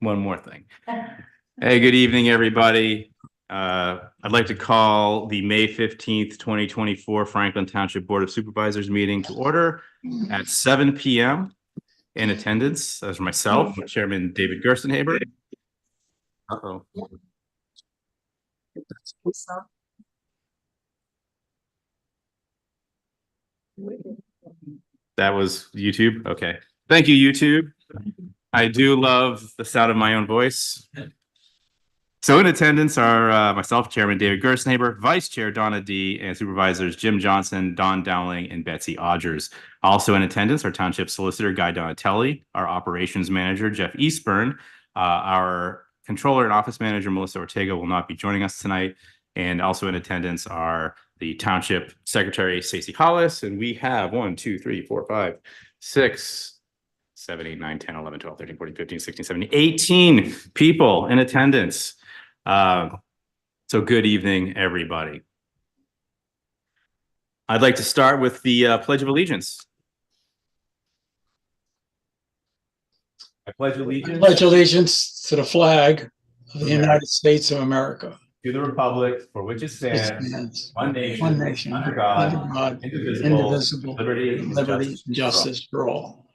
one more thing. Hey, good evening, everybody. I'd like to call the May 15th, 2024 Franklin Township Board of Supervisors meeting to order at 7 p.m. In attendance, as myself, Chairman David Gerstenhaber. Uh-oh. That was YouTube. Okay. Thank you, YouTube. I do love the sound of my own voice. So in attendance are myself, Chairman David Gerstenhaber, Vice Chair Donna D, and Supervisors Jim Johnson, Don Dowling, and Betsy Odgers. Also in attendance are Township Solicitor Guy Donatelli, our Operations Manager Jeff Eastburn, our Controller and Office Manager Melissa Ortega will not be joining us tonight, and also in attendance are the Township Secretary Stacey Hollis, and we have 1, 2, 3, 4, 5, 6, 7, 8, 9, 10, 11, 12, 13, 14, 15, 16, 17, 18 people in attendance. So good evening, everybody. I'd like to start with the Pledge of Allegiance. I pledge allegiance. Pledge allegiance to the flag of the United States of America. To the republic for which it stands, one nation, under God, indivisible, liberty and justice for all.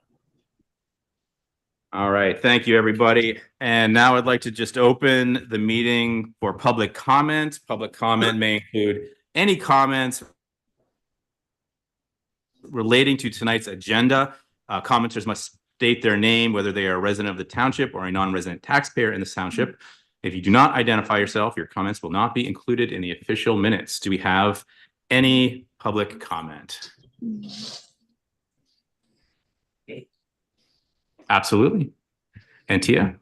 All right, thank you, everybody. And now I'd like to just open the meeting for public comment. Public comment may include any comments relating to tonight's agenda. Commenters must state their name, whether they are a resident of the township or a non-resident taxpayer in the township. If you do not identify yourself, your comments will not be included in the official minutes. Do we have any public comment? Absolutely. And Tia?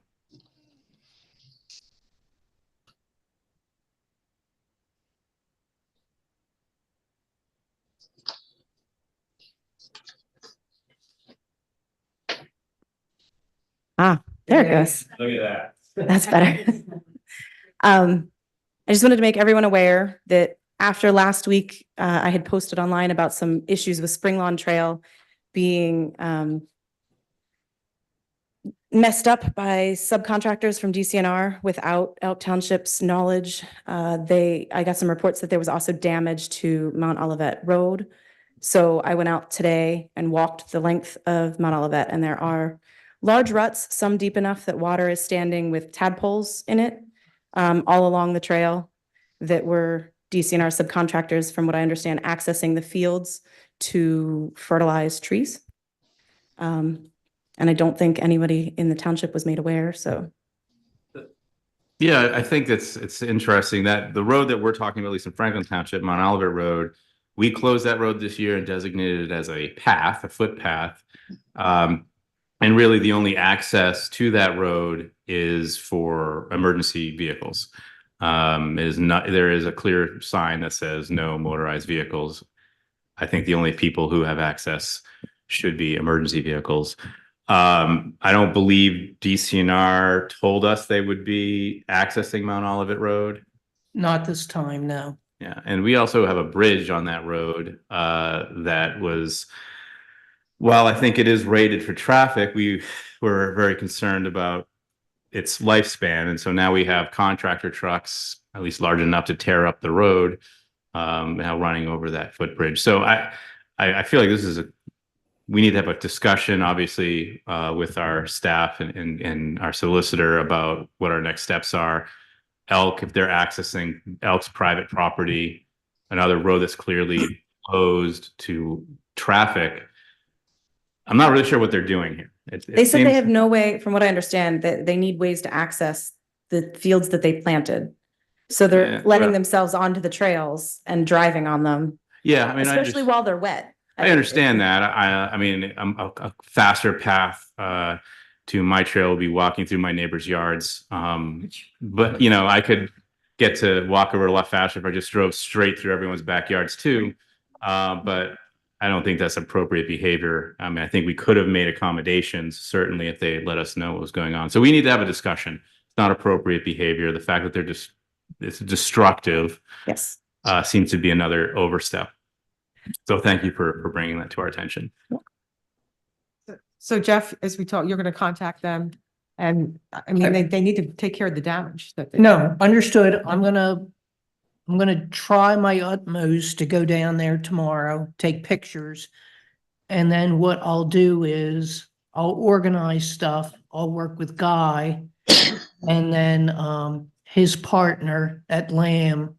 There it goes. Look at that. That's better. I just wanted to make everyone aware that after last week, I had posted online about some issues with Spring Lawn Trail being messed up by subcontractors from DCNR without Elk Township's knowledge. I got some reports that there was also damage to Mount Olivet Road. So I went out today and walked the length of Mount Olivet, and there are large ruts, some deep enough that water is standing with tadpoles in it, all along the trail that were DCNR subcontractors, from what I understand, accessing the fields to fertilize trees. And I don't think anybody in the township was made aware, so. Yeah, I think it's interesting that the road that we're talking about, at least in Franklin Township, Mount Olivet Road, we closed that road this year and designated it as a path, a footpath. And really the only access to that road is for emergency vehicles. There is a clear sign that says no motorized vehicles. I think the only people who have access should be emergency vehicles. I don't believe DCNR told us they would be accessing Mount Olivet Road. Not this time, no. Yeah, and we also have a bridge on that road that was, while I think it is rated for traffic, we were very concerned about its lifespan. And so now we have contractor trucks, at least large enough to tear up the road, now running over that footbridge. So I feel like this is we need to have a discussion, obviously, with our staff and our solicitor about what our next steps are. Elk, if they're accessing Elk's private property, another road that's clearly closed to traffic, I'm not really sure what they're doing here. They said they have no way, from what I understand, that they need ways to access the fields that they planted. So they're letting themselves onto the trails and driving on them. Yeah, I mean, especially while they're wet. I understand that. I mean, a faster path to my trail will be walking through my neighbor's yards. But you know, I could get to walk over a lot faster if I just drove straight through everyone's backyards too. But I don't think that's appropriate behavior. I mean, I think we could have made accommodations, certainly, if they let us know what was going on. So we need to have a discussion. It's not appropriate behavior. The fact that they're just, it's destructive, yes, seems to be another overstep. So thank you for bringing that to our attention. So Jeff, as we talk, you're going to contact them And I mean, they need to take care of the damage that they. No, understood. I'm gonna try my utmost to go down there tomorrow, take pictures. And then what I'll do is I'll organize stuff. I'll work with Guy. And then, his partner at Lamb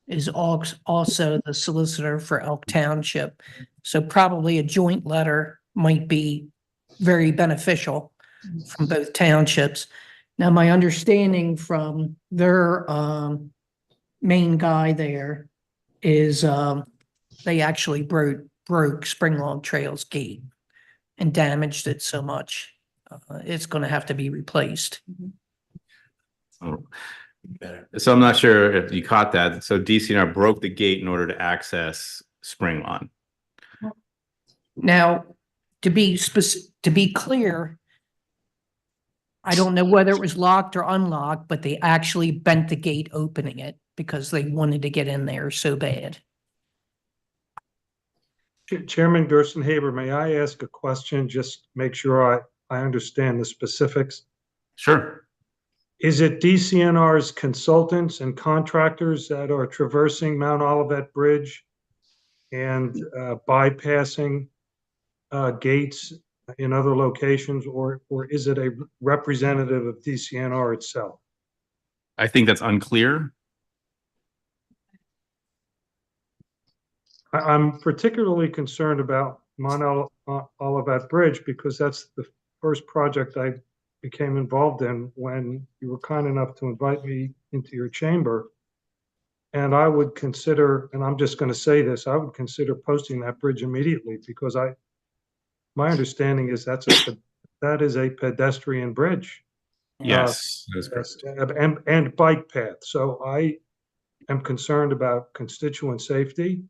is also the solicitor for Elk Township. So probably a joint letter might be very beneficial from both townships. Now, my understanding from their main guy there is they actually broke Springlog Trail's gate and damaged it so much. It's going to have to be replaced. Oh. So I'm not sure if you caught that. So DCNR broke the gate in order to access Spring Lawn. Now, to be clear, I don't know whether it was locked or unlocked, but they actually bent the gate opening it because they wanted to get in there so bad. Chairman Gerstenhaber, may I ask a question? Just make sure I understand the specifics. Sure. Is it DCNR's consultants and contractors that are traversing Mount Olivet Bridge and bypassing gates in other locations, or is it a representative of DCNR itself? I think that's unclear. I'm particularly concerned about Mount Olivet Bridge because that's the first project I became involved in when you were kind enough to invite me into your chamber. And I would consider, and I'm just going to say this, I would consider posting that bridge immediately because my understanding is that is a pedestrian bridge. Yes, that is correct. And bike path. So I am concerned about constituent safety,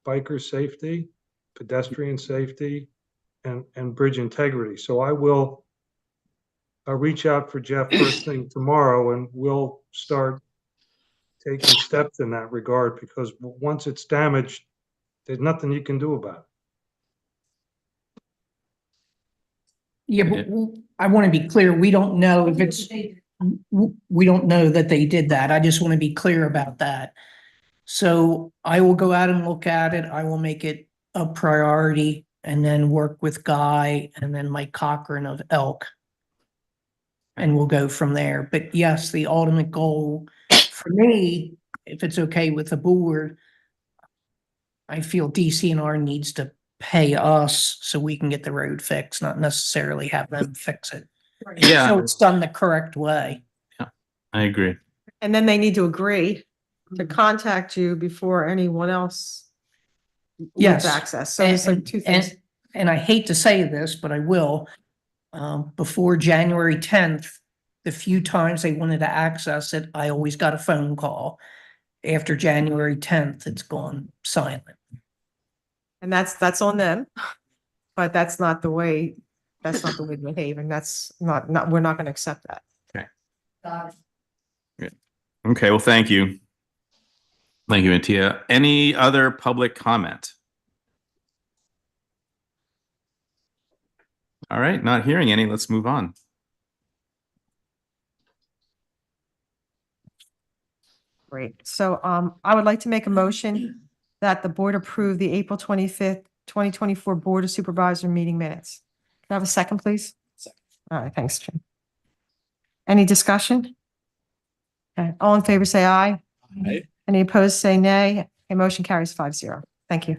biker safety, pedestrian safety, and bridge integrity. So I will reach out for Jeff first thing tomorrow, and we'll start taking steps in that regard, because once it's damaged, there's nothing you can do about it. Yeah, but I want to be clear, we don't know if it's, we don't know that they did that. I just want to be clear about that. So I will go out and look at it. I will make it a priority and then work with Guy and then Mike Cochran of Elk. And we'll go from there. But yes, the ultimate goal for me, if it's okay with the board, I feel DCNR needs to pay us so we can get the road fixed, not necessarily have them fix it. Yeah. So it's done the correct way. I agree. And then they need to agree to contact you before anyone else Yes. gets access. So it's like two things. And I hate to say this, but I will. Before January 10th, the few times they wanted to access it, I always got a phone call. After January 10th, it's gone silent. And that's on them, but that's not the way to behave. And that's not, we're not going to accept that. Got it. Okay, well, thank you. Thank you, Antia. Any other public comment? All right, not hearing any. Let's move on. Great. So I would like to make a motion that the board approve the April 25th, 2024 Board of Supervisor meeting minutes. Can I have a second, please? Second. All right, thanks, Jim. Any discussion? Okay, all in favor, say aye. Aye. Any opposed, say nay. A motion carries 5-0. Thank you.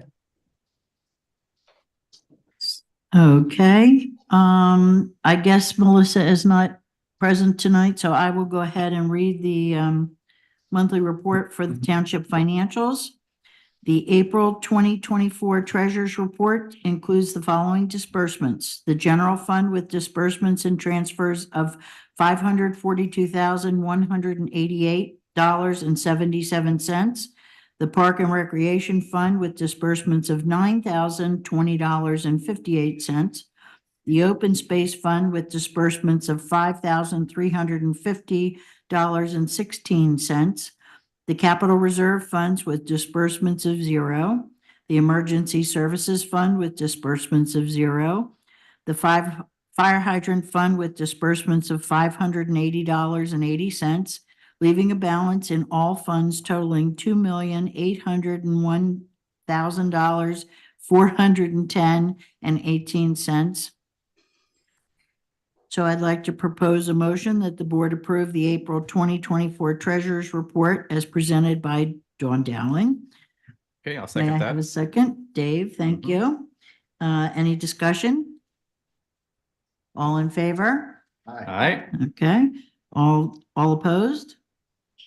Okay, I guess Melissa is not present tonight, so I will go ahead and read the monthly report for the township financials. The April 2024 Treasurer's Report includes the following disbursements. The general fund with disbursements and transfers of $542,188.77. The Park and Recreation Fund with disbursements of $9,020.58. The Open Space Fund with disbursements of $5,350.16. The Capital Reserve Funds with disbursements of $0. The Emergency Services Fund with disbursements of $0. The fire hydrant fund with disbursements of $580.80, leaving a balance in all funds totaling $2,801,410.18. So I'd like to propose a motion that the board approve the April 2024 Treasurer's Report as presented by Dawn Dowling. Okay, I'll May second I have a that. second? Dave, thank Mhm. you. Any discussion? All in favor? All right. Okay, all opposed?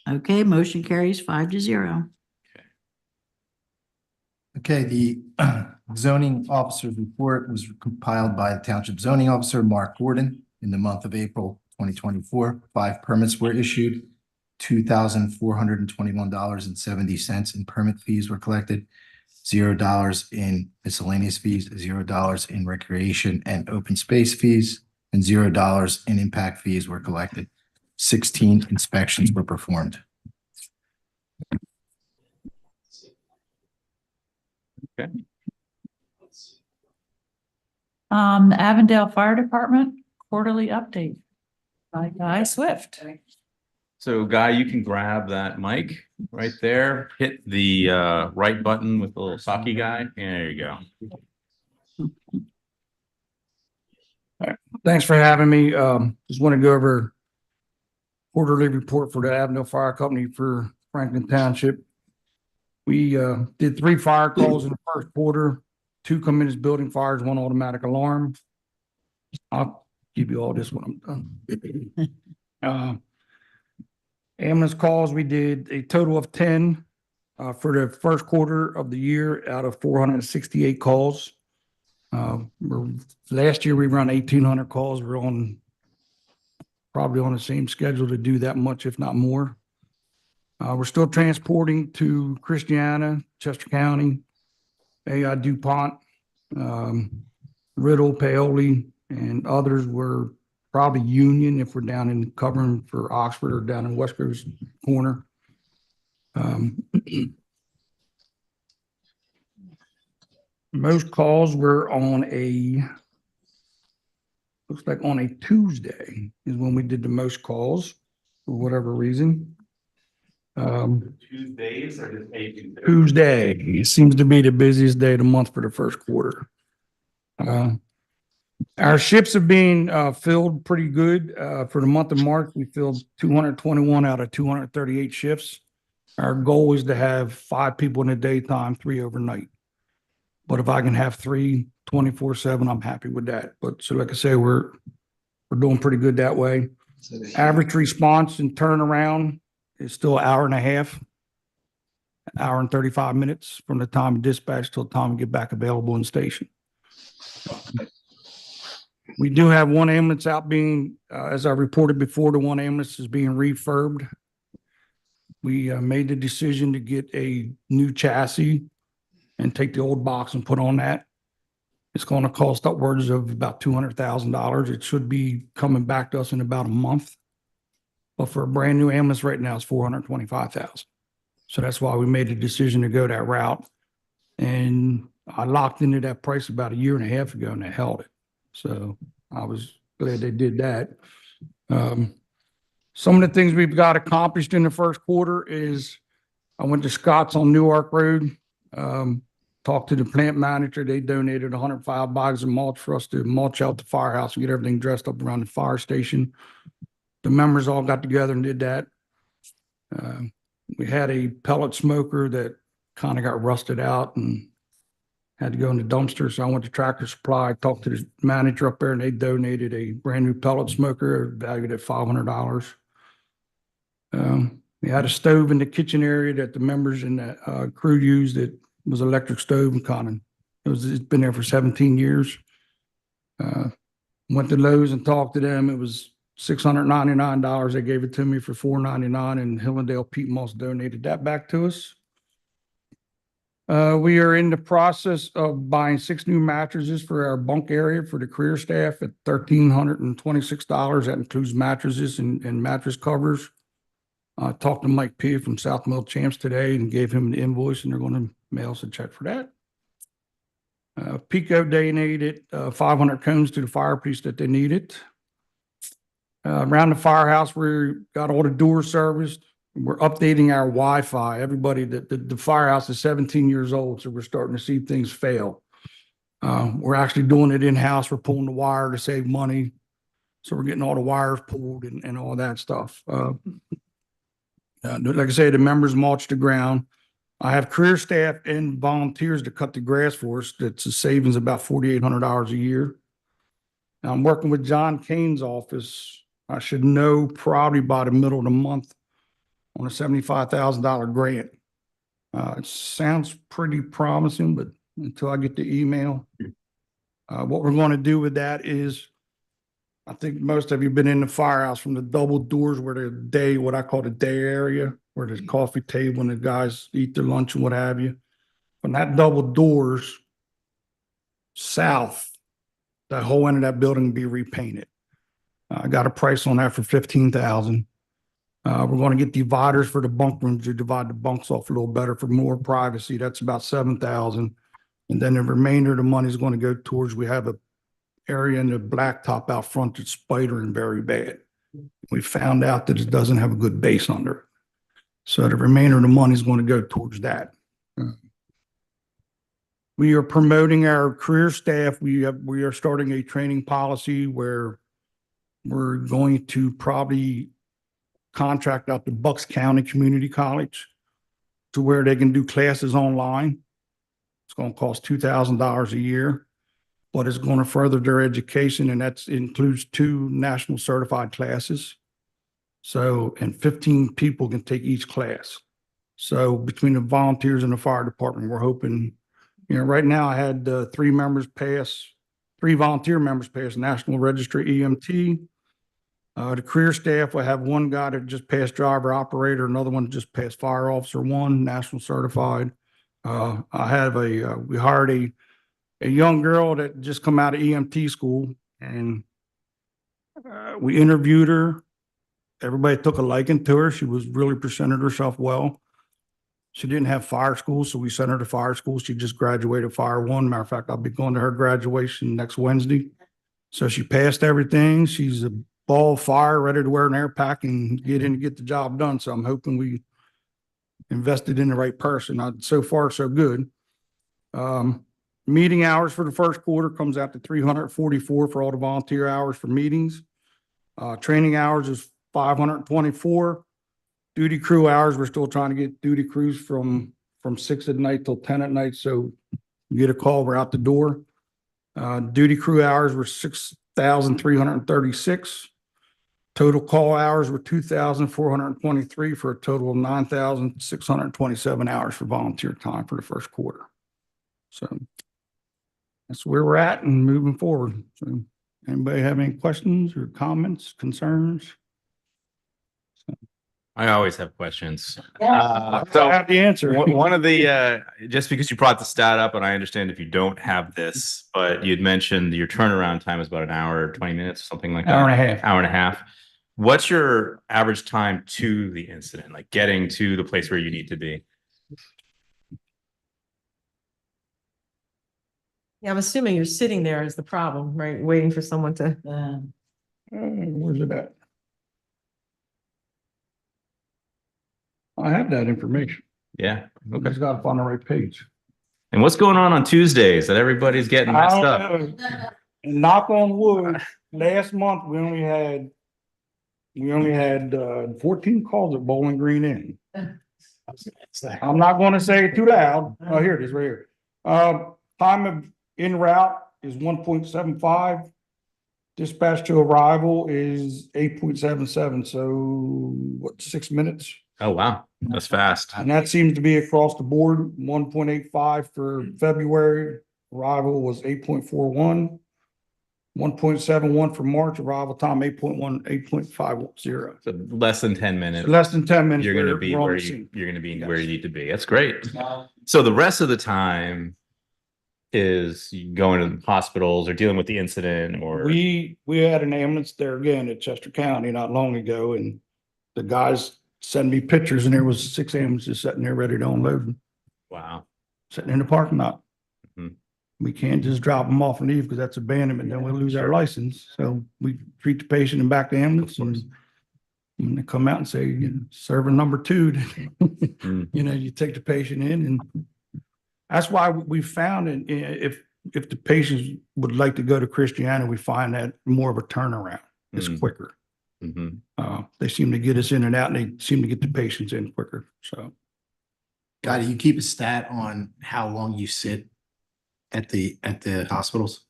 Okay, motion carries 5-0. Okay, the zoning officer's report was compiled by the Township Zoning Officer, Mark Gordon, in the month of April 2024. 5 permits were issued, $2,421.70 in permit fees were collected, $0 in miscellaneous fees, $0 in recreation and open space fees, and $0 in impact fees were collected. 16 inspections were performed. The Avondale Fire Department quarterly update by Guy Swift. So Guy, you can grab that mic right there, hit the right button with the little socky guy. There you go. Thanks for having me. Just want to go over quarterly report for the Avondale Fire Company for Franklin Township. We did 3 fire calls in the first quarter, 2 committed building fires, 1 automatic alarm. I'll give you all this when I'm done. Ambulance calls, we did a total of 10 for the first quarter of the year out of 468 calls. Last year we run 1,800 calls. We're probably on the same schedule to do that much, if not more. We're still transporting to Christiana, Chester County, AI DuPont, Riddle, Paoli, and others were probably Union if we're down in covering for Oxford or down in West Coast corner. Most calls were looks like on a Tuesday is when we did the most calls for whatever reason. Tuesdays or just Tuesday seems to be the busiest day of the month for the first quarter. Our ships are being filled pretty good. For the month of March, we filled 221 out of 238 shifts. Our goal is to have 5 people in the daytime, 3 overnight. But if I can have 3 24/7, I'm happy with that. But so like I say, we're doing pretty good that way. Average response and turnaround is still 1.5 hour and 35 minutes from the time of dispatch till the time we get back available in station. We do have 1 ambulance out being, as I reported before, the 1 ambulance is being refurbed. We made the decision to get a new chassis and take the old box and put on that. It's going to cost upwards of about $200,000. It should be coming back to us in about a month. But for a brand new ambulance right now, it's $425,000. So that's why we made the decision to go that route. And I locked into that price about 1.5 years ago and they held it. So I was glad they did that. Some of the things we've got accomplished in the first quarter is I went to Scott's on Newark Road, talked to the plant manager. They donated 105 bags of mulch for us to mulch out the firehouse and get everything dressed up around the fire station. The members all got together and did that. We had a pellet smoker that kind of got rusted out and had to go in the dumpster. So I went to Tractor Supply, talked to the manager up there, and they donated a brand new pellet smoker valued at $500. We had a stove in the kitchen area that the members in the crew used. It was an electric stove and it's been there for 17 years. Went to Lowe's and talked to them. It was $699. They gave it to me for $499, and Hillendale Peat Moss donated that back to us. We are in the process of buying 6 new mattresses for our bunk area for the career staff at $1,326. That includes mattresses and mattress covers. I talked to Mike P. from South Mill Champs today and gave him the invoice, and they're going to mail us a check for that. Pico donated 500 cones to the fire police that they needed. Around the firehouse, we got all the doors serviced. We're updating our Wi-Fi. Everybody, the firehouse is 17 years old, so we're starting to see things fail. We're actually doing it in-house. We're pulling the wire to save money. So we're getting all the wires pulled and all that stuff. Like I say, the members mulch the ground. I have career staff and volunteers to cut the grass for us. That's a savings of about $4,800 a year. Now, I'm working with John Kane's office. I should know probably by the middle of the month on a $75,000 grant. It sounds pretty promising, but until I get the email, what we're going to do with that is, I think most of you have been in the firehouse from the double doors where the day, what I call the day area, where there's coffee table and the guys eat their lunch and what have you. From that double doors south, the whole end of that building will be repainted. I got a price on that for $15,000. We're going to get dividers for the bunk rooms to divide the bunks off a little better for more privacy. That's about $7,000. And then the remainder of the money is going to go towards, we have a area in the blacktop out front that's spidering very bad. We found out that it doesn't have a good base under it. So the remainder of the money is going to go towards that. We are promoting our career staff. We are starting a training policy where we're going to probably contract out to Bucks County Community College to where they can do classes online. It's going to cost $2,000 a year, but it's going to further their education, and that includes 2 national certified classes. So, and 15 people can take each class. So between the volunteers and the fire department, we're hoping, right now I had 3 volunteer members pass National Registry EMT. The career staff, I have 1 guy that just passed driver operator, another one just passed fire officer 1, national certified. I have we hired a young girl that just come out of EMT school, and we interviewed her. Everybody took a liking to her. She was really presented herself well. She didn't have fire school, so we sent her to fire school. She just graduated Fire 1. Matter of fact, I'll be going to her graduation next Wednesday. So she passed everything. She's a ball of fire, ready to wear an air pack and get in and get the job done. So I'm hoping we invested in the right person. So far, so good. Meeting hours for the first quarter comes out to 344 for all the volunteer hours for meetings. Training hours is 524. Duty crew hours, we're still trying to get duty crews from 6 at night till 10 at night. So you get a call, we're out the door. Duty crew hours were 6,336. Total call hours were 2,423 for a total of 9,627 hours for volunteer time for the first quarter. So that's where we're at and moving forward. So anybody have any questions or comments, concerns? I always have questions. I So have the answer. one of the, just because you brought the stat up, and I understand if you don't have this, but you'd mentioned your turnaround time is about an hour, 20 minutes, something like that. Hour and a half. Hour and a half. What's your average time to the incident, like getting to the place where you need to be? Yeah, I'm assuming you're sitting there is the problem, right? Waiting for someone to. Where's it at? I have that information. Yeah. I Okay. just gotta find the right page. And what's going on Tuesdays that everybody's getting messed up? And knock on wood, last month, we only had 14 calls at Bowling Green Inn. I'm not gonna say it too loud. Oh, here it is, right here. Time of en route is 1.75. Dispatch to arrival is 8.77. So what, 6 minutes? Oh, wow. That's fast. And that seems to be across the board. 1.85 for February. Arrival was 8.41. 1.71 for March. Arrival time 8.1, 8.50. So less than 10 minutes. So less than 10 minutes. You're going to be we're on where the scene. you're going to be Yes. where you need to be. That's great. So the rest of the time is going to hospitals or dealing with the incident, or We had an ambulance there again at Chester County not long ago, and the guys sent me pictures, and there was 6 ambulances sitting there ready to unload, wow. sitting in the parking lot. Mhm. We can't just drop them off and leave because that's abandonment, then we lose our license. So we treat the patient and back to ambulance and when they come out and say, you know, server number 2, you know, you take the patient in and that's why we found it, if the patients would like to go to Christiana, we find that more of a turnaround. It's quicker. They seem to get us in and out and they seem to get the patients in quicker. So. God, do you keep a stat on how long you sit at the hospitals?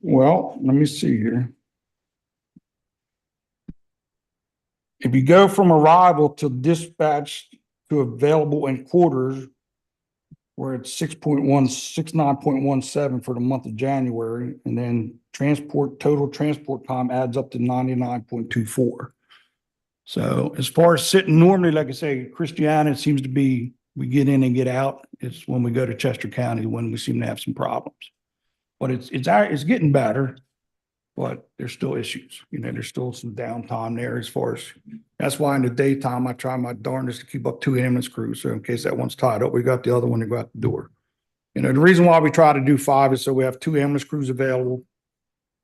Well, let me see here. If you go from arrival to dispatch to available in quarters, we're at 69.17 for the month of January, and then total transport time adds up to 99.24. So as far as sitting normally, like I say, Christiana, it seems to be, we get in and get out. It's when we go to Chester County when we seem to have some problems. But it's getting better, but there's still issues. You know, there's still some downtime there as far as, that's why in the daytime, I try my darndest to keep up 2 ambulance crews. So in case that one's tied up, we got the other one to go out the door. You know, the reason why we try to do 5 is so we have 2 ambulance crews available.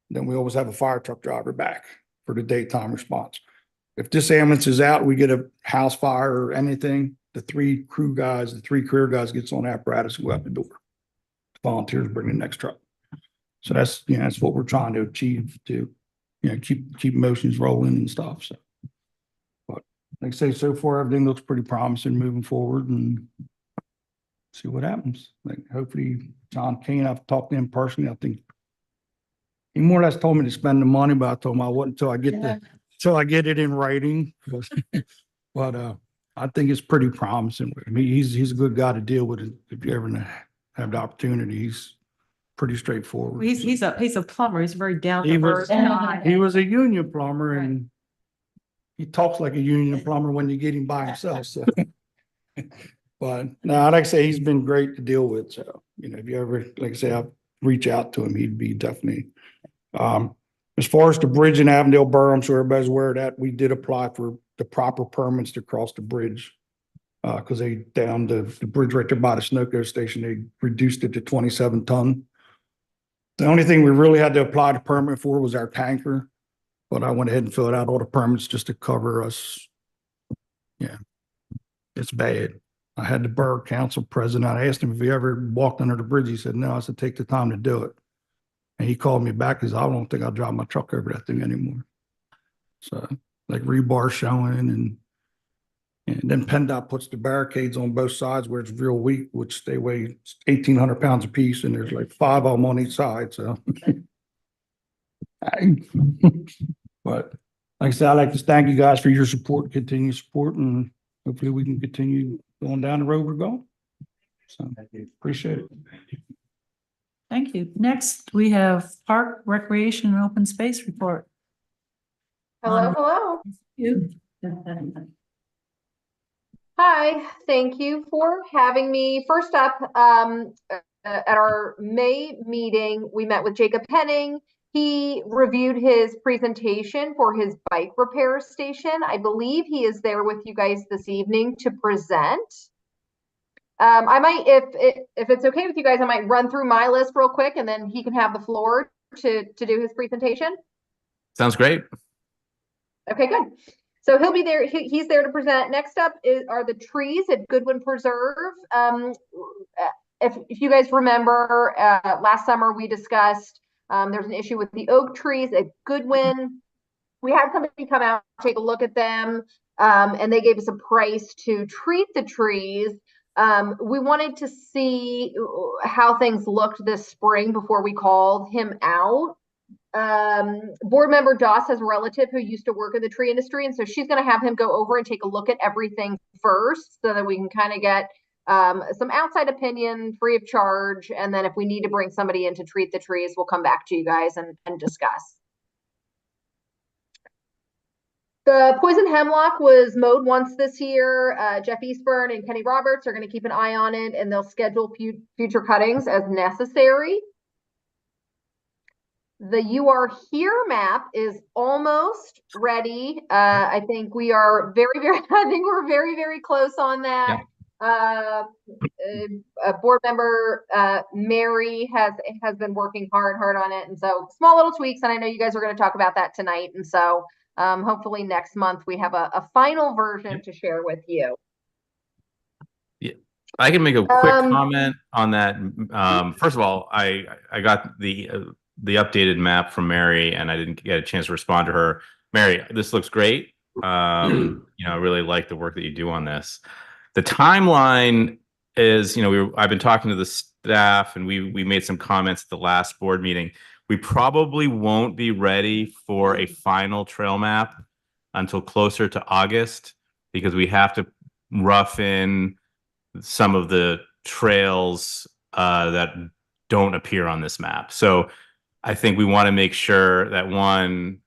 Then we always have a fire truck driver back for the daytime response. If this ambulance is out, we get a house fire or anything, the 3 career guys gets on apparatus and go out the door. Volunteers bring the next truck. So that's, you know, that's what we're trying to achieve to, you know, keep motions rolling and stuff. So, but like I say, so far, everything looks pretty promising moving forward and see what happens. Like hopefully John Kane, I've talked to him personally. I think he more or less told me to spend the money, but I told him I wouldn't until I get it in writing. But I think it's pretty promising. I mean, he's a good guy to deal with if you ever have the opportunity. He's pretty straightforward. He's a plumber. He's very down He to was, earth. he was a union plumber and he talks like a union plumber when you get him by himself. So, but no, like I say, he's been great to deal with. So, you know, if you ever, like I say, I'll reach out to him, he'd be definitely, as far as the bridge in Avondale Borough, I'm sure everybody's aware of that. We did apply for the proper permits to cross the bridge. Cause they down the bridge right there by the Sunoco station, they reduced it to 27 ton. The only thing we really had to apply the permit for was our tanker, but I went ahead and filled out all the permits just to cover us. Yeah, it's bad. I had the borough council president. I asked him if he ever walked under the bridge. He said, no. I said, take the time to do it. And he called me back because I don't think I'll drive my truck over that thing anymore. So like rebar showing and then PennDOT puts the barricades on both sides where it's real weak, which they weigh 1,800 pounds a piece, and there's like 5 of them on each side. So, but like I said, I'd like to thank you guys for your support, continued support, and hopefully we can continue going down the road we're going. So, appreciate it. Thank you. Next, we have Park, Recreation, and Open Space Report. Hello. You. Hi, thank you for having me. First up, at our May meeting, we met with Jacob Henning. He reviewed his presentation for his bike repair station. I believe he is there with you guys this evening to present. I might, if it's okay with you guys, I might run through my list real quick and then he can have the floor to do his presentation. Sounds great. Okay, good. So he'll be there. He's there to present. Next up are the trees at Goodwin Preserve. If you guys remember, last summer we discussed there's an issue with the oak trees at Goodwin. We had somebody come out, take a look at them, and they gave us a price to treat the trees. We wanted to see how things looked this spring before we called him out. Board member Doss has a relative who used to work in the tree industry, and so she's going to have him go over and take a look at everything first so that we can kind of get some outside opinion free of charge, and then if we need to bring somebody in to treat the trees, we'll come back to you guys and discuss. The poison hemlock was mowed once this year. Jeff Eastburn and Kenny Roberts are going to keep an eye on it, and they'll schedule future cuttings as necessary. The You Are Here map is almost ready. I think we are I think we're very, very close on that. Board member Mary has been working hard on it, and so small little tweaks. And I know you guys are going to talk about that tonight, and so hopefully next month we have a final version to share with you. I can make a quick comment on that. First of all, I got the updated map from Mary, and I didn't get a chance to respond to her. Mary, this looks great. I really like the work that you do on this. The timeline is, I've been talking to the staff, and we made some comments at the last board meeting. We probably won't be ready for a final trail map until closer to August, because we have to rough in some of the trails that don't appear on this map. So I think we want to make sure that, one,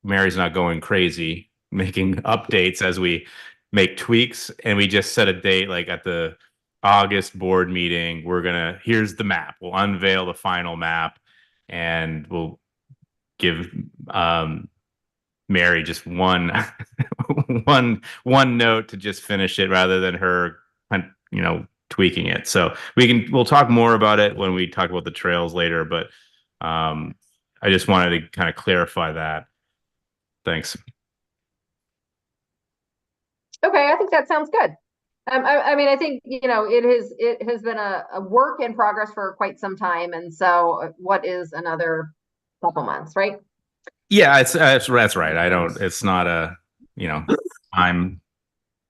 Mary's not going crazy making updates as we make tweaks, and we just set a date, like at the August board meeting, here's the map. We'll unveil the final map, and we'll give Mary just one note to just finish it, rather than her tweaking it. So we'll talk more about it when we talk about the trails later, but I just wanted to kind of clarify that. Thanks. Okay, I think that sounds good. I mean, I think, it has been a work in progress for quite some time. And so what is another couple months, right? Yeah, that's right. It's not a, time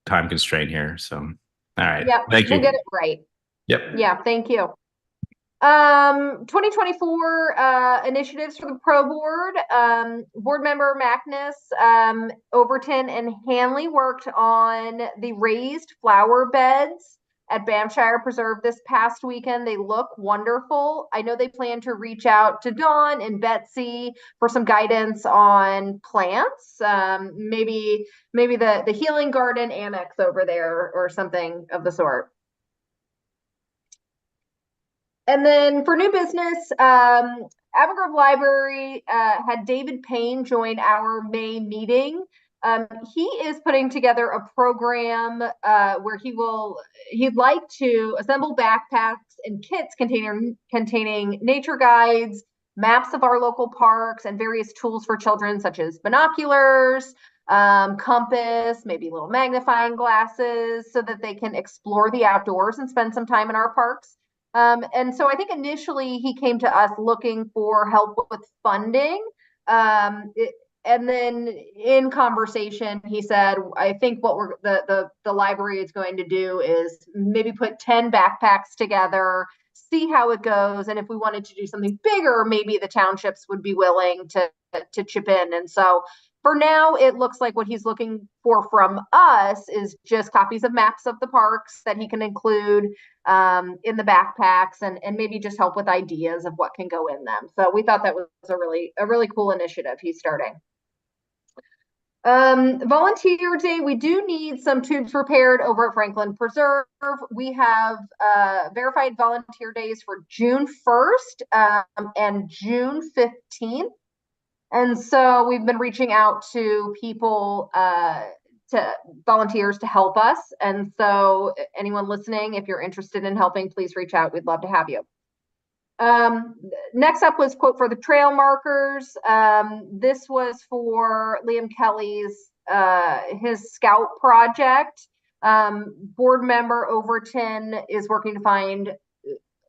constraint here. So, all right. Yeah, Thank you. we'll get it right. Yep. Yeah, thank you. 2024 initiatives for the Pro Board. Board member Magnus, Overton, and Hanley worked on the raised flower beds at Bamshire Preserve this past weekend. They look wonderful. I know they plan to reach out to Dawn and Betsy for some guidance on plants. Maybe the Healing Garden Annex over there or something of the sort. And then for new business, Abergrove Library had David Payne join our May meeting. He is putting together a program where he'd like to assemble backpacks and kits containing nature guides, maps of our local parks, and various tools for children, such as binoculars, compass, maybe little magnifying glasses, so that they can explore the outdoors and spend some time in our parks. And so I think initially he came to us looking for help with funding. And then in conversation, he said, I think what the library is going to do is maybe put 10 backpacks together, see how it goes. And if we wanted to do something bigger, maybe the townships would be willing to chip in. And so for now, it looks like what he's looking for from us is just copies of maps of the parks that he can include in the backpacks, and maybe just help with ideas of what can go in them. So we thought that was a really cool initiative he's starting. Volunteer Day, we do need some tubes repaired over at Franklin Preserve. We have verified volunteer days for June 1st and June 15th. And so we've been reaching out to people, to volunteers to help us. And so anyone listening, if you're interested in helping, please reach out. We'd love to have you. Next up was quote for the trail markers. This was for Liam Kelly's, his scout project. Board member Overton is working to find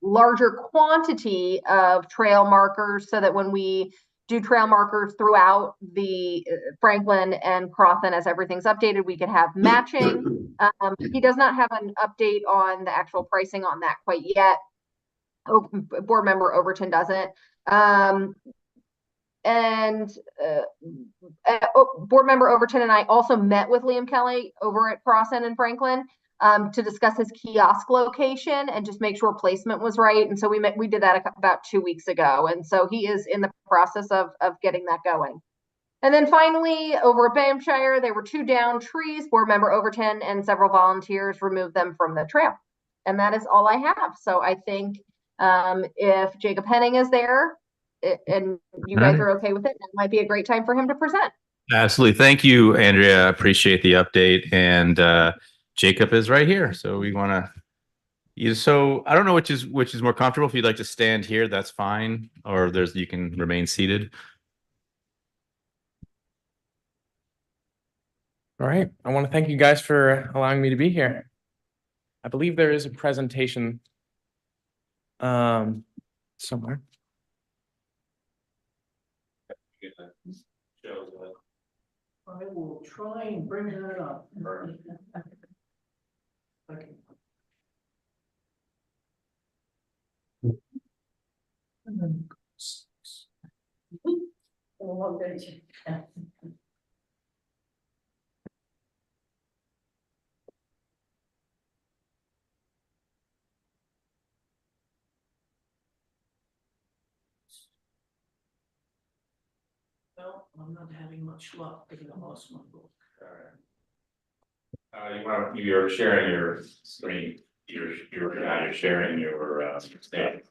larger quantity of trail markers so that when we do trail markers throughout the Franklin and Crofton, as everything's updated, we can have matching. He does not have an update on the actual pricing on that quite yet. Board member Overton doesn't. Board member Overton and I also met with Liam Kelly over at Crossan and Franklin to discuss his kiosk location and just make sure placement was right. And so we did that about 2 weeks ago. And so he is in the process of getting that going. And then finally, over at Bamshire, there were 2 down trees. Board member Overton and several volunteers removed them from the trail. And that is all I have. So I think if Jacob Henning is there and you guys are okay with it, it might be a great time for him to present. Absolutely. Thank you, Andrea. I appreciate the update. And Jacob is right here, so we want to. So I don't know which is more comfortable. If you'd like to stand here, that's fine, or you can remain seated. All right. I want to thank you guys for allowing me to be here. I believe there is a presentation somewhere. I will try and bring that up. Okay. Well, I'm not having much luck because I lost my book. You're sharing your screen. You're sharing your screen.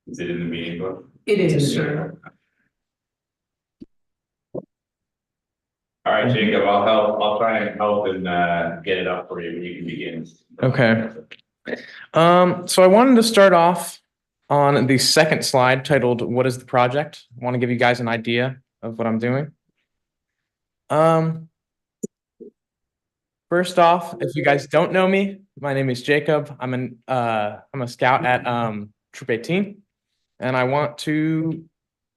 Is it in the meeting book? It is, sir. All right, Jacob, I'll help. I'll try and help and get it up for you. You can begin. Okay. So I wanted to start off on the second slide titled "What is the project?" I want to give you guys an idea of what I'm doing. First off, if you guys don't know me, my name is Jacob. I'm a scout at Troop 18, and I want to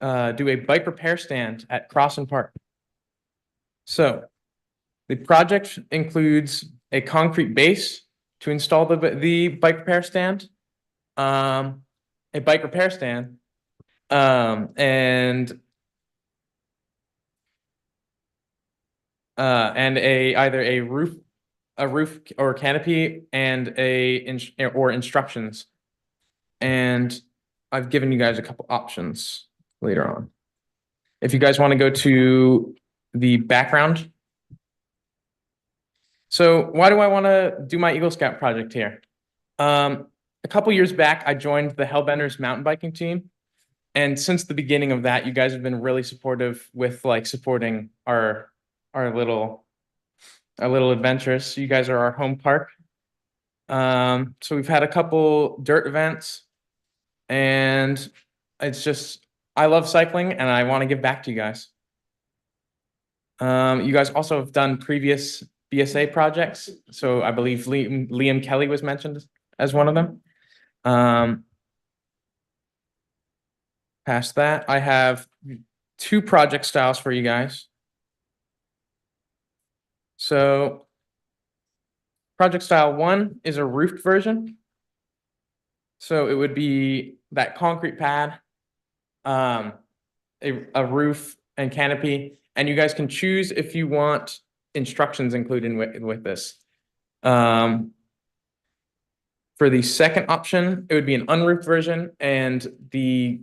do a bike repair stand at Crossan Park. So the project includes a concrete base to install the bike repair stand, a bike repair stand, and either a roof or canopy and instructions. And I've given you guys a couple options later on. If you guys want to go to the background. So why do I want to do my Eagle Scout project here? A couple years back, I joined the Hellbenders mountain biking team. And since the beginning of that, you guys have been really supportive with supporting our little adventures. You guys are our home park. So we've had a couple dirt events, and it's just, I love cycling and I want to give back to you guys. You guys also have done previous BSA projects. So I believe Liam Kelly was mentioned as one of them. Past that, I have 2 project styles for you guys. So project style 1 is a roofed version. So it would be that concrete pad, a roof and canopy, and you guys can choose if you want instructions included with this. For the second option, it would be an unroofed version, and the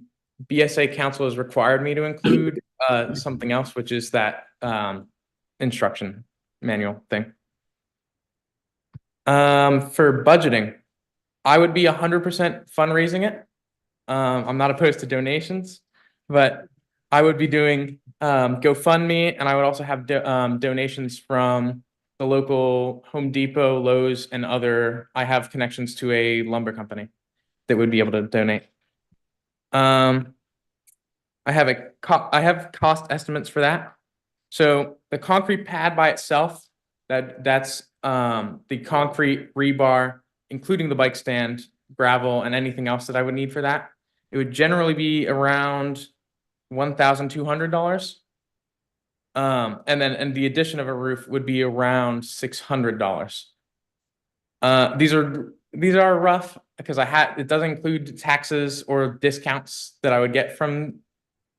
BSA council has required me to include something else, which is that instruction manual thing. For budgeting, I would be 100% fundraising it. I'm not opposed to donations, but I would be doing GoFundMe, and I would also have donations from the local Home Depot, Lowe's, and other. I have connections to a lumber company that would be able to donate. I have cost estimates for that. So the concrete pad by itself, that's the concrete rebar, including the bike stand, gravel, and anything else that I would need for that. It would generally be around $1,200. And the addition of a roof would be around $600. These are rough because it doesn't include taxes or discounts that I would get from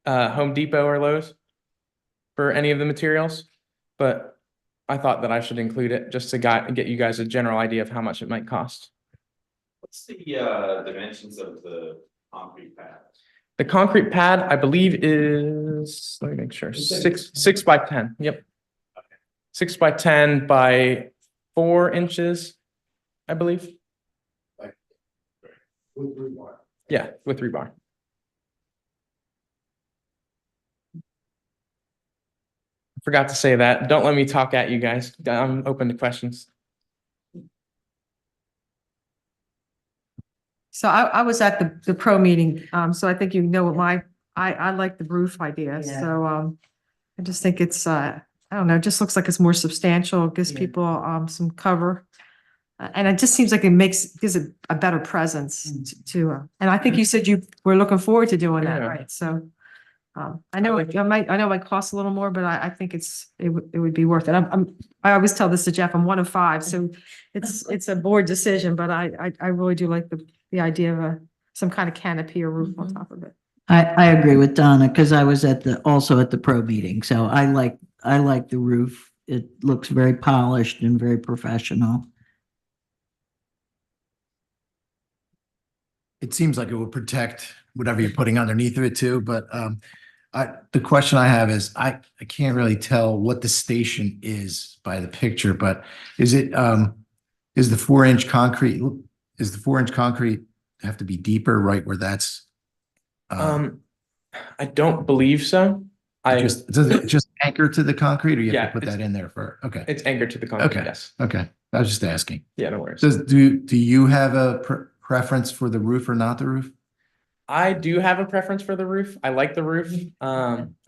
Home Depot or Lowe's for any of the materials, but I thought that I should include it just to get you guys a general idea of how much it might cost. What's the dimensions of the concrete pad? The concrete pad, I believe, is, let me make sure, 6 by 10. Yep. Okay. 6 by 10 by 4 inches, I believe. With rebar. Yeah, with rebar. Forgot to say that. Don't let me talk at you guys. I'm open to questions. So I was at the pro meeting, so I think you know what I like the roof idea, Yeah. so, I just think it's, I don't know, it just looks like it's more substantial, gives Yeah. people, some cover. And it just seems like gives it a better presence to, and I think you said you were looking forward to doing that, Yeah. right? So, I know it might cost a little more, but I think it would be worth it. I always tell this to Jeff, I'm one of five, so it's a board decision, but I really do like the idea of some kind of canopy or roof on top of it. I agree with Donna, because I was also at the pro meeting, so I like the roof. It looks very polished and very professional. It seems like it would protect whatever you're putting underneath of it too, but the question I have is, I can't really tell what the station is by the picture, but is it, is the 4-inch concrete, have to be deeper right where that's? I don't believe so. Does it just anchor to the concrete, or you have Yeah, to put that in there for, okay, It's anchored to the concrete, Okay. yes. okay, I was just asking. Yeah, no worries. Do you have a preference for the roof or not the roof? I do have a preference for the roof. I like the roof. It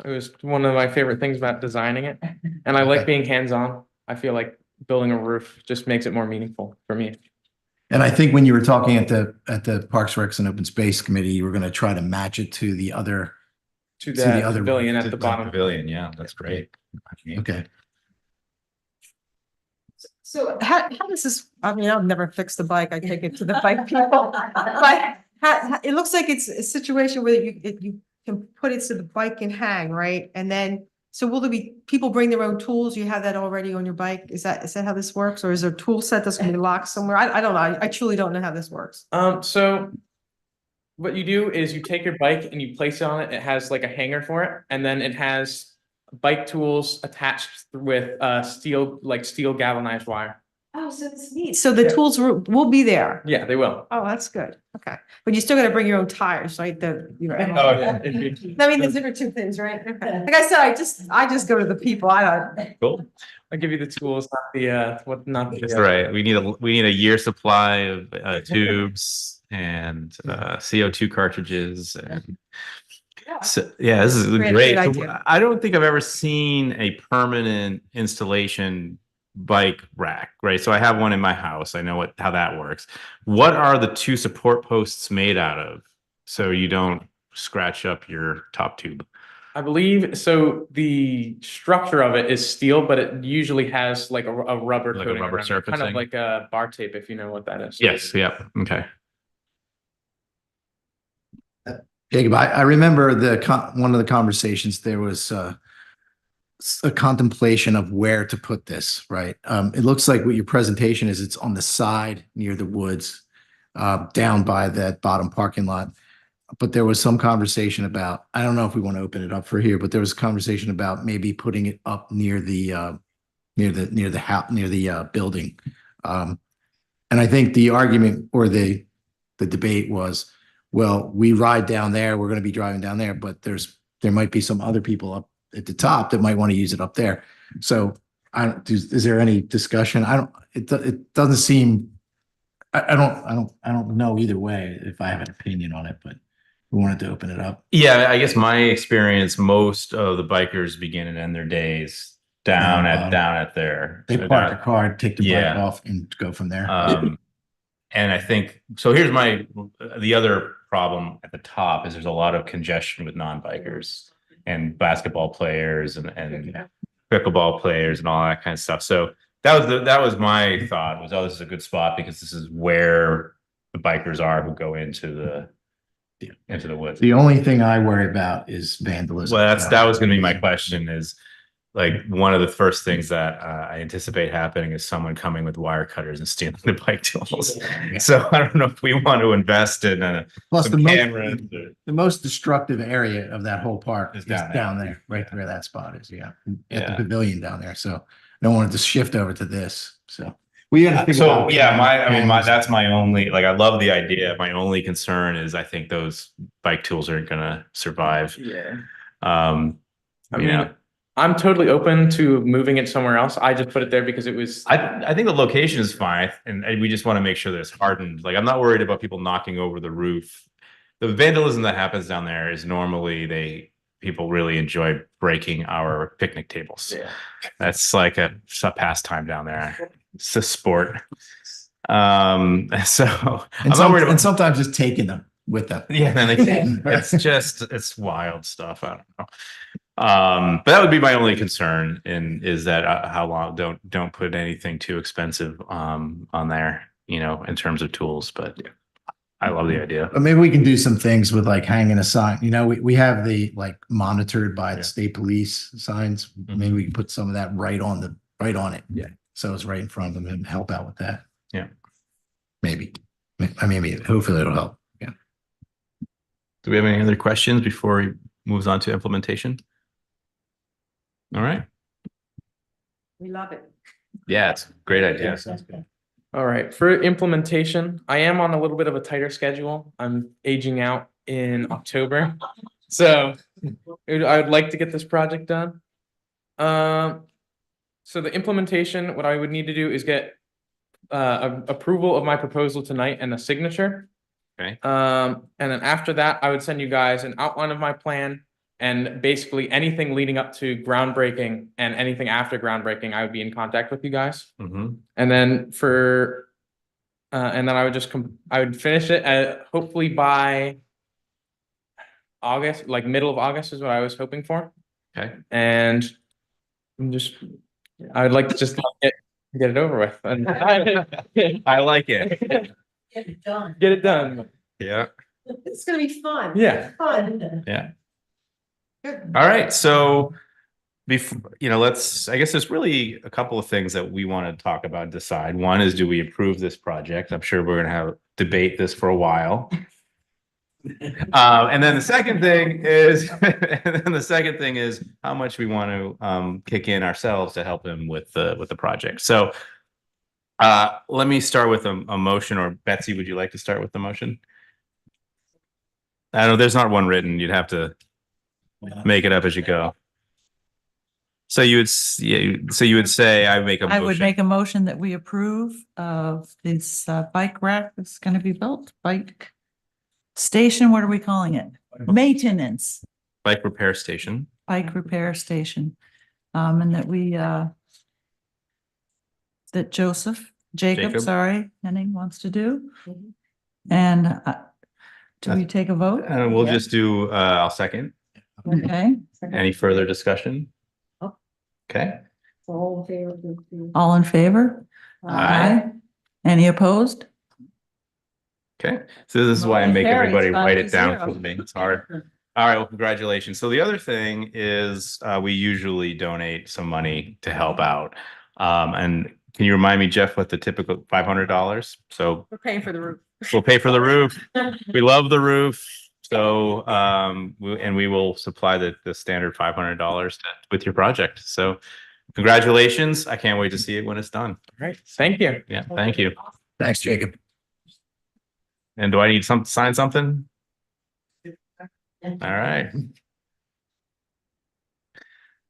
was one of my favorite things about designing it. And I like Okay. being hands-on. I feel like building a roof just makes it more meaningful for me. And I think when you were talking at the Parks, Recs and Open Space Committee, you were going to try to match it to the other. To the the other pavilion roof, at the bottom. Pavilion, yeah, that's great. Okay. So how does this, I mean, I've never fixed a bike, I take it to the bike people, but it looks like it's a situation where you can put it so the bike can hang, right? And then, so will there be, people bring their own tools, you have that already on your bike? Is that how this works, or is there a tool set that's gonna be locked somewhere? I don't know, I truly don't know how this works. So what you do is you take your bike and you place it on it. It has like a hanger for it, and then it has bike tools attached with steel galvanized wire. Oh, so it's neat. So the tools will be there? Yeah, they will. Oh, that's good, okay. But you still gotta bring your own tires, right? Oh, yeah. I mean, there's different two things, right? Okay. Like I said, I just go to the people, I don't. Cool. I'll give you the tools, not the. That's right. We need a year supply of tubes and CO2 cartridges and so, yeah, this is Great great. idea. I don't think I've ever seen a permanent installation bike rack, right? So I have one in my house. I know how that works. What are the two support posts made out of so you don't scratch up your top tube? I believe so. The structure of it is steel, but it usually has like a rubber Like a coating rubber around it, surfacing? kind of like a bar tape, if you know what that is. Yes. Yeah. Okay. Jacob, I remember one of the conversations, there was a contemplation of where to put this, right? It looks like what your presentation is, it's on the side near the woods, down by that bottom parking lot. But there was some conversation about, I don't know if we want to open it up for here, but there was a conversation about maybe putting it up near the building. And I think the argument or the debate was, well, we ride down there, we're going to be driving down there, but there might be some other people up at the top that might want to use it up there. So is there any discussion? It doesn't seem, I don't know either way if I have an opinion on it, but we wanted to open it up. Yeah, I guess my experience, most of the bikers begin and end their days down at there. They park a car, take the bike off and go from there. And I think, so here's the other problem at the top is there's a lot of congestion with non-bikers and basketball players and pickleball players and all that kind of stuff. So that was my thought was, oh, this is a good spot because this is where the bikers are who go into the woods. The only thing I worry about is vandalism. Well, that was going to be my question is, like, one of the first things that I anticipate happening is someone coming with wire cutters and stealing the bike tools. Yeah. So I don't know if we want to invest in Plus some cameras. the most destructive area of that whole park is down down there, right where that spot is. Yeah. At the pavilion down there. So I don't want it to shift over to this. So we got to figure So out. yeah, that's my only, like, I love the idea. My only concern is I think those bike tools aren't going to survive. Yeah. I mean, I'm totally open to moving it somewhere else. I just put it there because it was. I think the location is fine, and we just want to make sure that it's hardened. Like, I'm not worried about people knocking over the roof. The vandalism that happens down there is normally people really enjoy breaking our picnic tables. Yeah. That's like a pastime down there. It's a sport. So I'm not worried about. And sometimes just taking them with them. Yeah, then it's wild stuff. I don't know. But that would be my only concern is that how long don't put anything too expensive on there, in terms of tools, but I love the idea. But maybe we can do some things with like hanging a sign. We have the like monitored by the state police signs. Maybe we can put some of that right on it. Yeah. So it's right in front of them and help out with that. Yeah. Maybe. Hopefully it'll help. Yeah. Do we have any other questions before he moves on to implementation? All right. We love it. Yeah, it's a great idea. All right, for implementation, I am on a little bit of a tighter schedule. I'm aging out in October. So I would like to get this project done. So the implementation, what I would need to do is get approval of my proposal tonight and a signature. Okay. And then after that, I would send you guys an outline of my plan, and basically anything leading up to groundbreaking and anything after groundbreaking, I would be in contact with you guys. Mm-hmm. And then and then I would I would finish it hopefully by August, like middle of August is what I was hoping for. Okay. And I would like to just get it over with. And I like it. Get it done. get it done. Yeah. It's gonna be fun. Yeah. Fun. Yeah. All right. So before, I guess there's really a couple of things that we want to talk about and decide. One is, do we approve this project? I'm sure we're going to have debate this for a while. And then the second thing is, how much we want to kick in ourselves to help him with the project. So let me start with a motion, or Betsy, would you like to start with the motion? I know there's not one written. You'd have to make it up as you go. So you would say, I would make a motion that we approve of this bike rack that's going to be built, bike station, what are we calling it? Maintenance, bike repair station. bike repair station. And that that Jacob, sorry, Henning wants to do. And do we take a vote? And we'll just do, I'll second. Okay, Any further discussion? Okay. All in favor? all in favor? Aye. Any opposed? Okay. So this is why I Motion make carries everybody write it 5-0. down for me. It's hard. All right. Well, congratulations. So the other thing is, we usually donate some money to help out. And can you remind me, Jeff, what the typical $500? So We're paying for the roof. we'll pay for the roof. We love the roof. So, and we will supply the standard $500 with your project. So congratulations. I can't wait to see it when it's done. All right. Thank you. Yeah. Thank you. Thanks, Jacob. And do I need sign something? All right.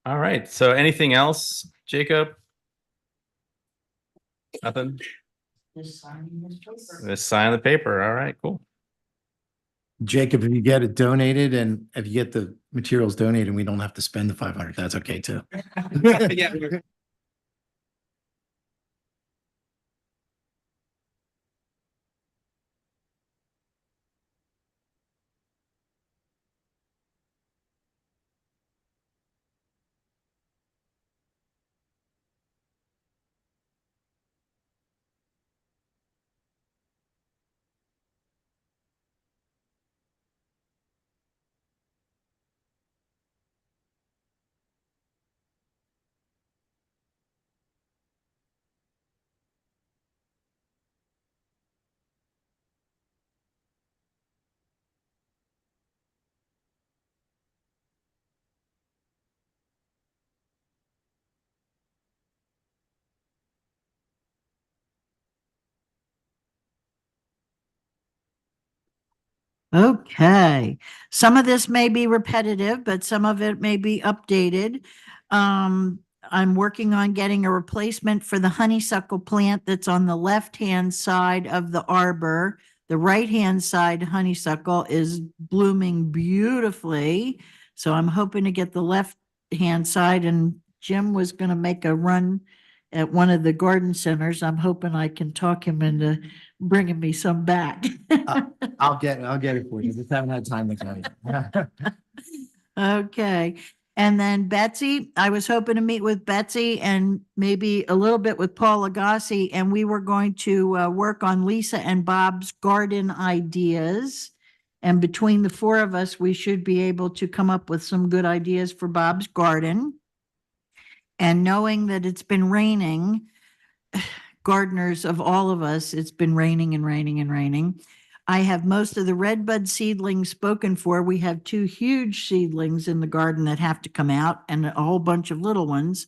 All right. So anything else, Jacob? Nothing? Just sign the paper. All right, cool. Jacob, if you get it donated and if you get the materials donated, we don't have to spend the 500, that's okay too. Yeah. Okay, some of this may be repetitive, but some of it may be updated. I'm working on getting a replacement for the honeysuckle plant that's on the left-hand side of the arbor. The right-hand side honeysuckle is blooming beautifully. So I'm hoping to get the left-hand side, and Jim was going to make a run at one of the garden centers. I'm hoping I can talk him into bringing me some back. I'll get it for you. Just haven't had time to Okay. And then Betsy, I was hoping to meet with Betsy and maybe a little bit with Paul Agassi, and we were going to work on Lisa and Bob's garden ideas. And between the four of us, we should be able to come up with some good ideas for Bob's garden. And knowing that it's been raining, gardeners of all of us, it's been raining and raining and raining. I have most of the redbud seedlings spoken for. We have 2 huge seedlings in the garden that have to come out and a whole bunch of little ones.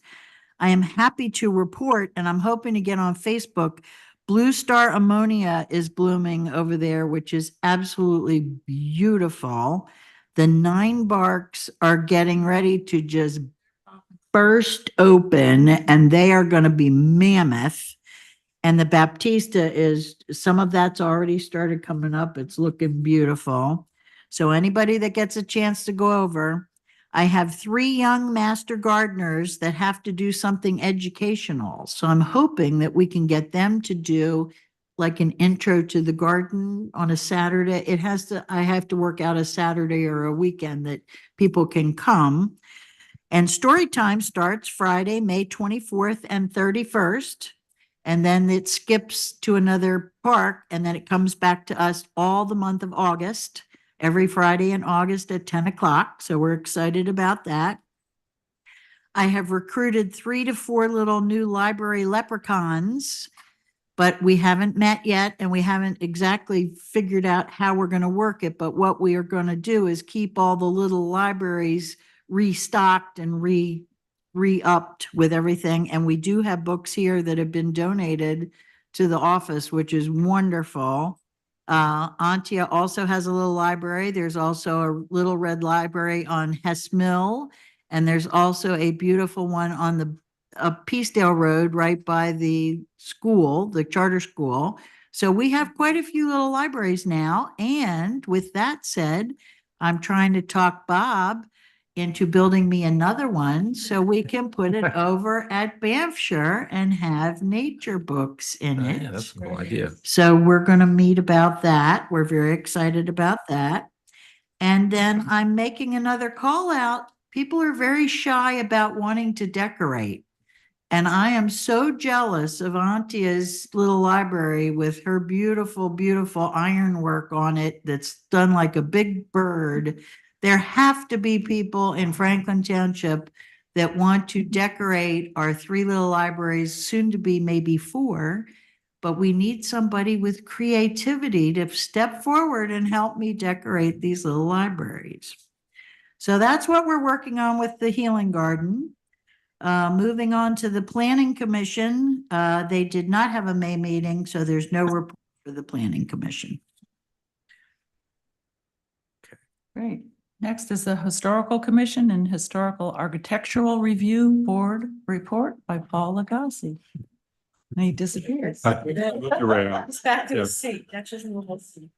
I am happy to report, and I'm hoping to get on Facebook, Blue Star Ammonia is blooming over there, which is absolutely beautiful. The 9 barks are getting ready to just burst open, and they are going to be mammoth. And the Baptista is, some of that's already started coming up. It's looking beautiful. So anybody that gets a chance to go over, I have 3 young master gardeners that have to do something educational. So I'm hoping that we can get them to do like an intro to the garden on a Saturday. I have to work out a Saturday or a weekend that people can come. And story time starts Friday, May 24th and 31st. And then it skips to another park, and then it comes back to us all the month of August, every Friday in August at 10 o'clock. So we're excited about that. I have recruited 3 to 4 little new library leprechauns, but we haven't met yet, and we haven't exactly figured out how we're going to work it. But what we are going to do is keep all the little libraries restocked and re-upped with everything. And we do have books here that have been donated to the office, which is wonderful. Antia also has a little library. There's also a little red library on Hess Mill. And there's also a beautiful one on the Peacedale Road right by the school, the charter school. So we have quite a few little libraries now. And with that said, I'm trying to talk Bob into building me another one so we can put it over at Banffshire and have nature books in it. Yeah, that's a cool idea. So we're going to meet about that. We're very excited about that. And then I'm making another call out. People are very shy about wanting to decorate. And I am so jealous of Antia's little library with her beautiful, beautiful ironwork on it that's done like a big bird. There have to be people in Franklin Township that want to decorate our 3 little libraries, soon to be maybe 4, but we need somebody with creativity to step forward and help me decorate these little libraries. So that's what we're working on with the Healing Garden. Moving on to the Planning Commission, they did not have a May meeting, so there's no report for the Planning Commission. Great. Next is the Historical Commission and Historical Architectural Review Board report by Paul Agassi. And he disappears. You're right. He's back to Yeah. his seat. That's just a little seat.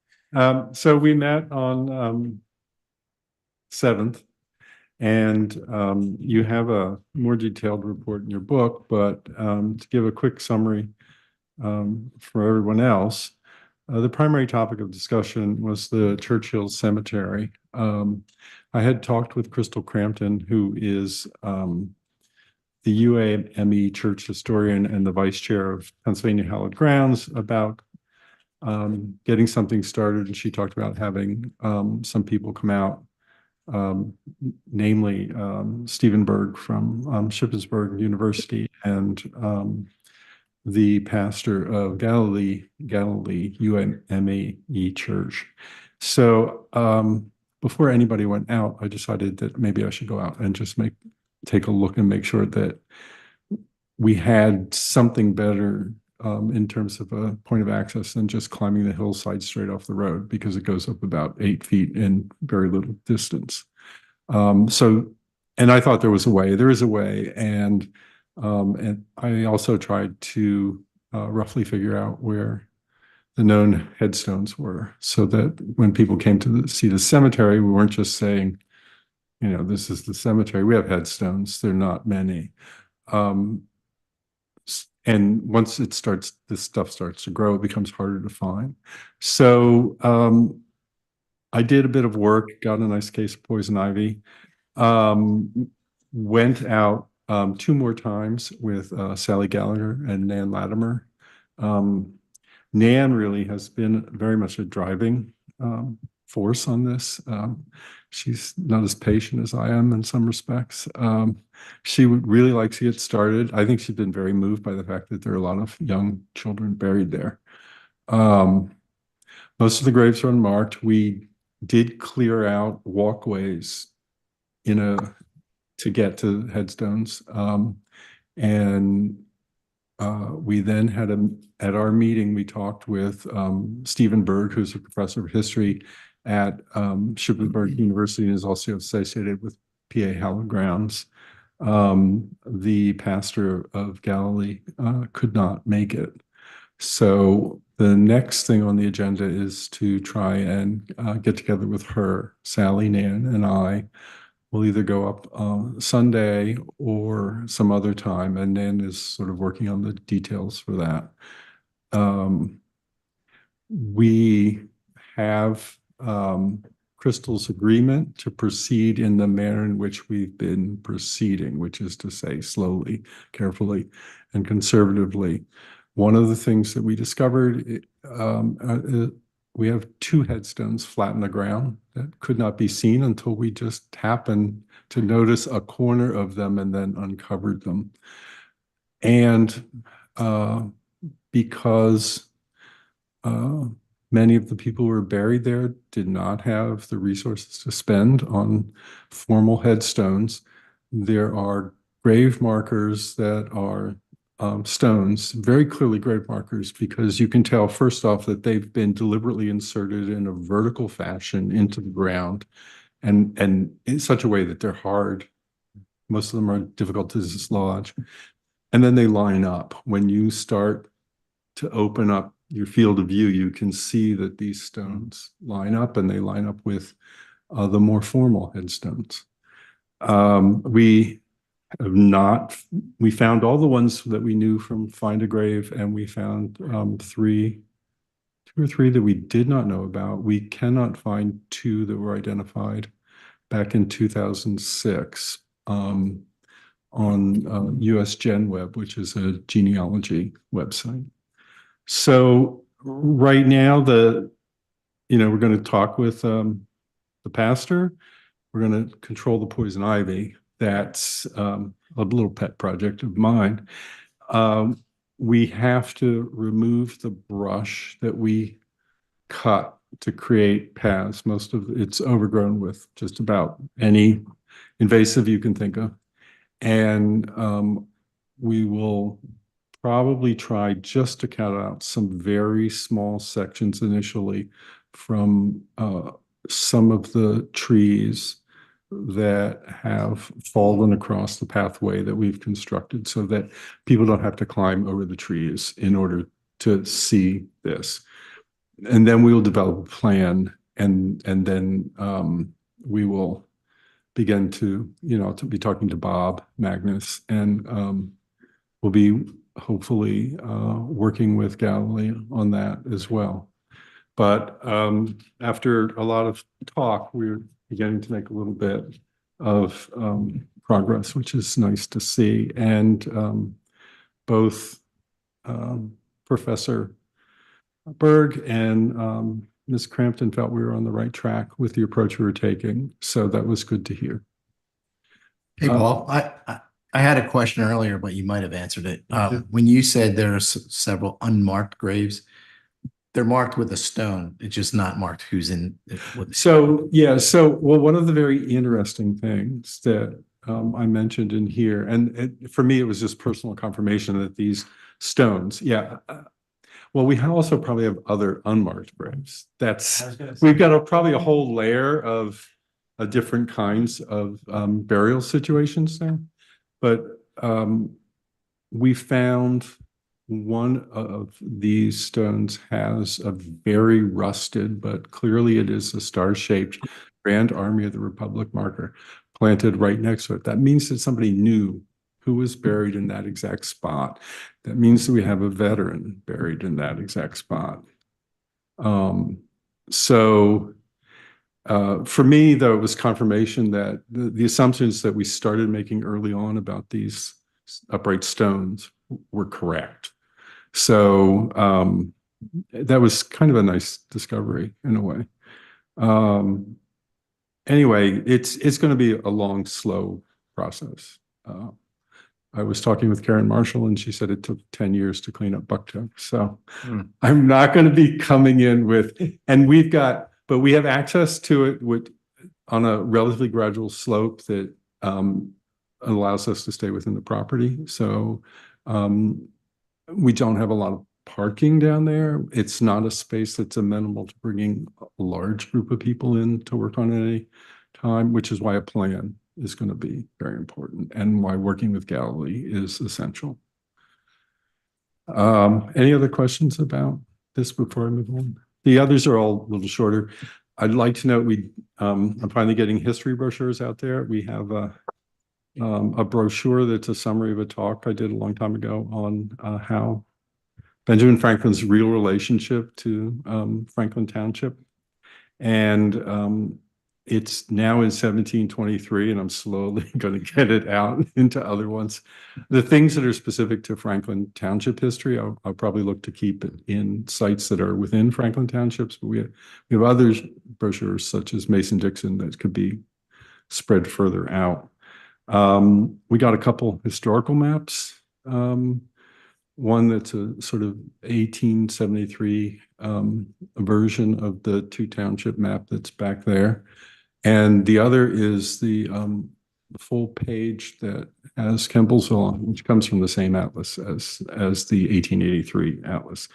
So we met on 7th, and you have a more detailed report in your book, but to give a quick summary for everyone else, the primary topic of discussion was the Churchill Cemetery. I had talked with Crystal Crampton, who is the UAME church historian and the vice chair of Pennsylvania Hallowed Grounds, about getting something started. And she talked about having some people come out, namely Stephen Berg from Shippensburg University and the pastor of Galilee UAME Church. So before anybody went out, I decided that maybe I should go out and just take a look and make sure that we had something better in terms of a point of access than just climbing the hillside straight off the road, because it goes up about 8 feet in very little distance. So and I thought there was a way. There is a way, and I also tried to roughly figure out where the known headstones were, so that when people came to see the cemetery, we weren't just saying, you know, this is the cemetery. We have headstones. They're not many. And once this stuff starts to grow, it becomes harder to find. So I did a bit of work, got a nice case of poison ivy, went out 2 more times with Sally Gallagher and Nan Latimer. Nan really has been very much a driving force on this. She's not as patient as I am in some respects. She would really like to get started. I think she's been very moved by the fact that there are a lot of young children buried there. Most of the graves are unmarked. We did clear out walkways to get to headstones. And we then had at our meeting, we talked with Stephen Berg, who's a professor of history at Supervisors University and is also associated with PA Hallowed Grounds. The pastor of Galilee could not make it. So the next thing on the agenda is to try and get together with her, Sally, Nan, and I. We'll either go up Sunday or some other time, and Nan is sort of working on the details for that. We have Crystal's agreement to proceed in the manner in which we've been proceeding, which is to say slowly, carefully, and conservatively. One of the things that we discovered, we have 2 headstones flat in the ground that could not be seen until we just happened to notice a corner of them and then uncovered them. And because many of the people who were buried there did not have the resources to spend on formal headstones, there are grave markers that are stones, very clearly grave markers, because you can tell first off that they've been deliberately inserted in a vertical fashion into the ground and in such a way that they're hard. Most of them are difficult to dislodge. And then they line up. When you start to open up your field of view, you can see that these stones line up, and they line up with the more formal headstones. We found all the ones that we knew from Find a Grave, and we found 2 or 3 that we did not know about. We cannot find 2 that were identified back in 2006 on US GenWeb, which is a genealogy website. So right now, we're going to talk with the pastor. We're going to control the poison ivy. That's a little pet project of mine. We have to remove the brush that we cut to create paths. Most of it's overgrown with just about any invasive you can think of. And we will probably try just to cut out some very small sections initially from some of the trees that have fallen across the pathway that we've constructed, so that people don't have to climb over the trees in order to see this. And then we will develop a plan, and then we will begin to be talking to Bob Magnus, and we'll be hopefully working with Galilee on that as well. But after a lot of talk, we're beginning to make a little bit of progress, which is nice to see. And both Professor Berg and Ms. Crampton felt we were on the right track with the approach we were taking. So that was good to hear. Hey, Paul, I had a question earlier, but you might have answered it. When you said there are several unmarked graves, they're marked with a stone. It's just not marked who's in. So, yeah. So, well, one of the very interesting things that I mentioned in here, and for me, it was just personal confirmation that these stones, well, we also probably have other unmarked graves. We've got probably a whole layer of different kinds of burial situations there. But we found one of these stones has a very rusted, but clearly it is a star-shaped Grand Army of the Republic marker planted right next to it. That means that somebody knew who was buried in that exact spot. That means that we have a veteran buried in that exact spot. So for me, though, it was confirmation that the assumptions that we started making early on about these upright stones were correct. So that was kind of a nice discovery in a way. Anyway, it's going to be a long, slow process. I was talking with Karen Marshall, and she said it took 10 years to clean up Bucktown. So I'm not going to be coming in with, and but we have access to it on a relatively gradual slope that allows us to stay within the property. So we don't have a lot of parking down there. It's not a space that's amenable to bringing a large group of people in to work on at any time, which is why a plan is going to be very important and why working with Galilee is essential. Any other questions about this before I move on? The others are all a little shorter. I'd like to note I'm finally getting history brochures out there. We have a brochure that's a summary of a talk I did a long time ago on how Benjamin Franklin's real relationship to Franklin Township. And it's now in 1723, and I'm slowly going to get it out into other ones. The things that are specific to Franklin Township history, I'll probably look to keep it in sites that are within Franklin Townships, but we have other brochures such as Mason-Dixon that could be spread further out. We got a couple historical maps. One that's a sort of 1873 version of the two township map that's back there. And the other is the full page that has Kemplesville on, which comes from the same atlas as the 1883 atlas.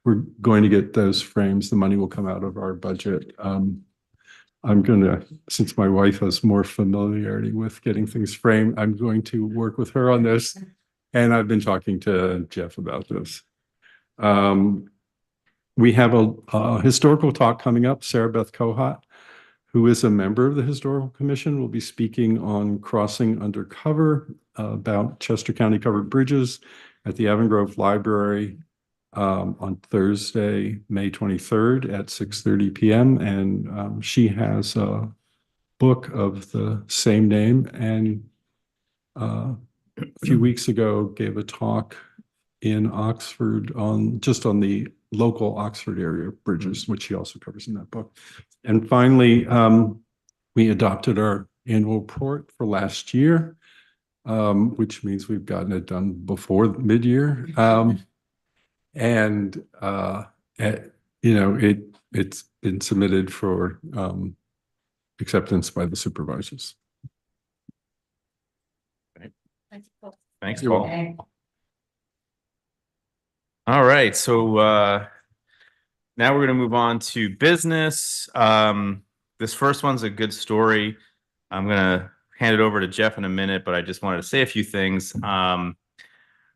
We're going to get those frames. The money will come out of our budget. I'm going to, since my wife has more familiarity with getting things framed, I'm going to work with her on this. And I've been talking to Jeff about this. We have a historical talk coming up. Sarah Beth Kohat, who is a member of the Historical Commission, will be speaking on crossing undercover about Chester County covered bridges at the Avon Grove Library on Thursday, May 23rd at 6:30 p.m. And she has a book of the same name, and a few weeks ago gave a talk in Oxford on the local Oxford area bridges, which she also covers in that book. And finally, we adopted our annual report for last year, which means we've gotten it done before mid-year. It's been submitted for acceptance by the supervisors. Thanks, You're Paul. welcome. All right, so now we're going to move on to business. This first one's a good story. I'm going to hand it over to Jeff in a minute, but I just wanted to say a few things.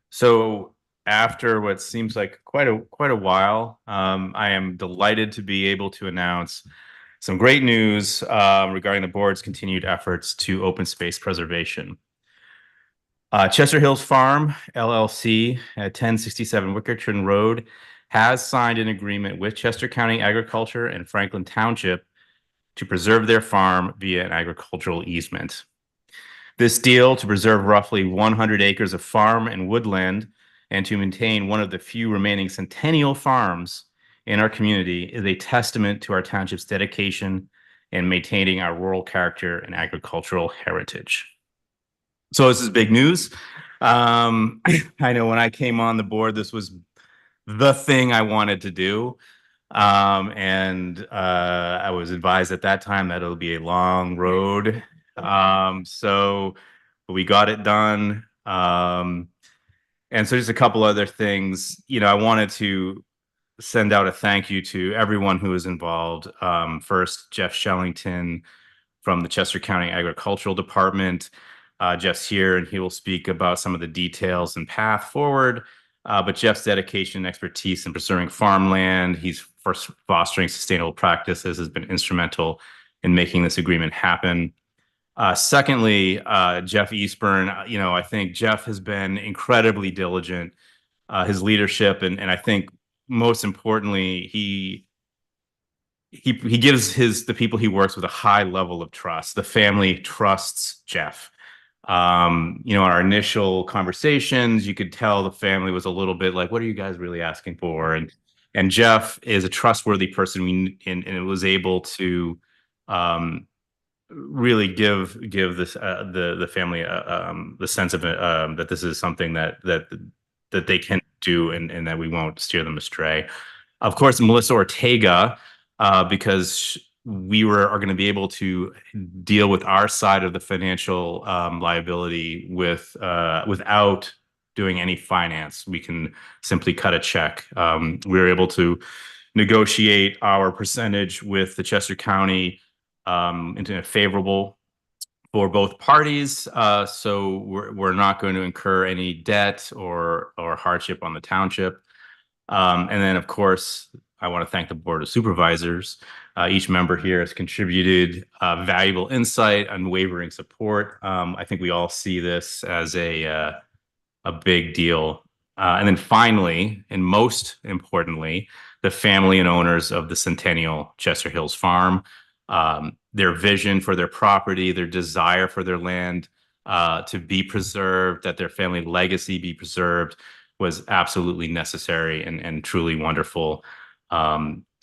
So after what seems like quite a while, I am delighted to be able to announce some great news regarding the board's continued efforts to open space preservation. Chester Hills Farm, LLC, at 1067 Wickerton Road, has signed an agreement with Chester County Agriculture and Franklin Township to preserve their farm via an agricultural easement. This deal to preserve roughly 100 acres of farm and woodland and to maintain one of the few remaining centennial farms in our community is a testament to our township's dedication in maintaining our rural character and agricultural heritage. So this is big news. I know when I came on the board, this was the thing I wanted to do. I was advised at that time that it'll be a long road. So we got it done. And so just a couple other things, I wanted to send out a thank you to everyone who was involved. First, Jeff Shellington from the Chester County Agricultural Department. Jeff's here and he will speak about some of the details and path forward. But Jeff's dedication and expertise in preserving farmland, he's first fostering sustainable practices, has been instrumental in making this agreement happen. Secondly, Jeff Eastburn, I think Jeff has been incredibly diligent, his leadership, and I think most importantly, he gives the people he works with a high level of trust. The family trusts Jeff. Our initial conversations, you could tell the family was a little bit like, what are you guys really asking for? And Jeff is a trustworthy person, and it was able to really give this the family the sense of that this is something that they can do, and that we won't steer them astray. Of course, Melissa Ortega, because we are going to be able to deal with our side of the financial liability without doing any finance. We can simply cut a check. We're able to negotiate our percentage with the Chester County into a favorable for both parties. So we're not going to incur any debt or hardship on the township. And then, of course, I want to thank the Board of Supervisors. Each member here has contributed valuable insight, unwavering support. I think we all see this as a big deal. And then finally, and most importantly, the family and owners of the Centennial Chester Hills Farm. Their vision for their property, their desire for their land to be preserved, that their family legacy be preserved, was absolutely necessary and truly wonderful.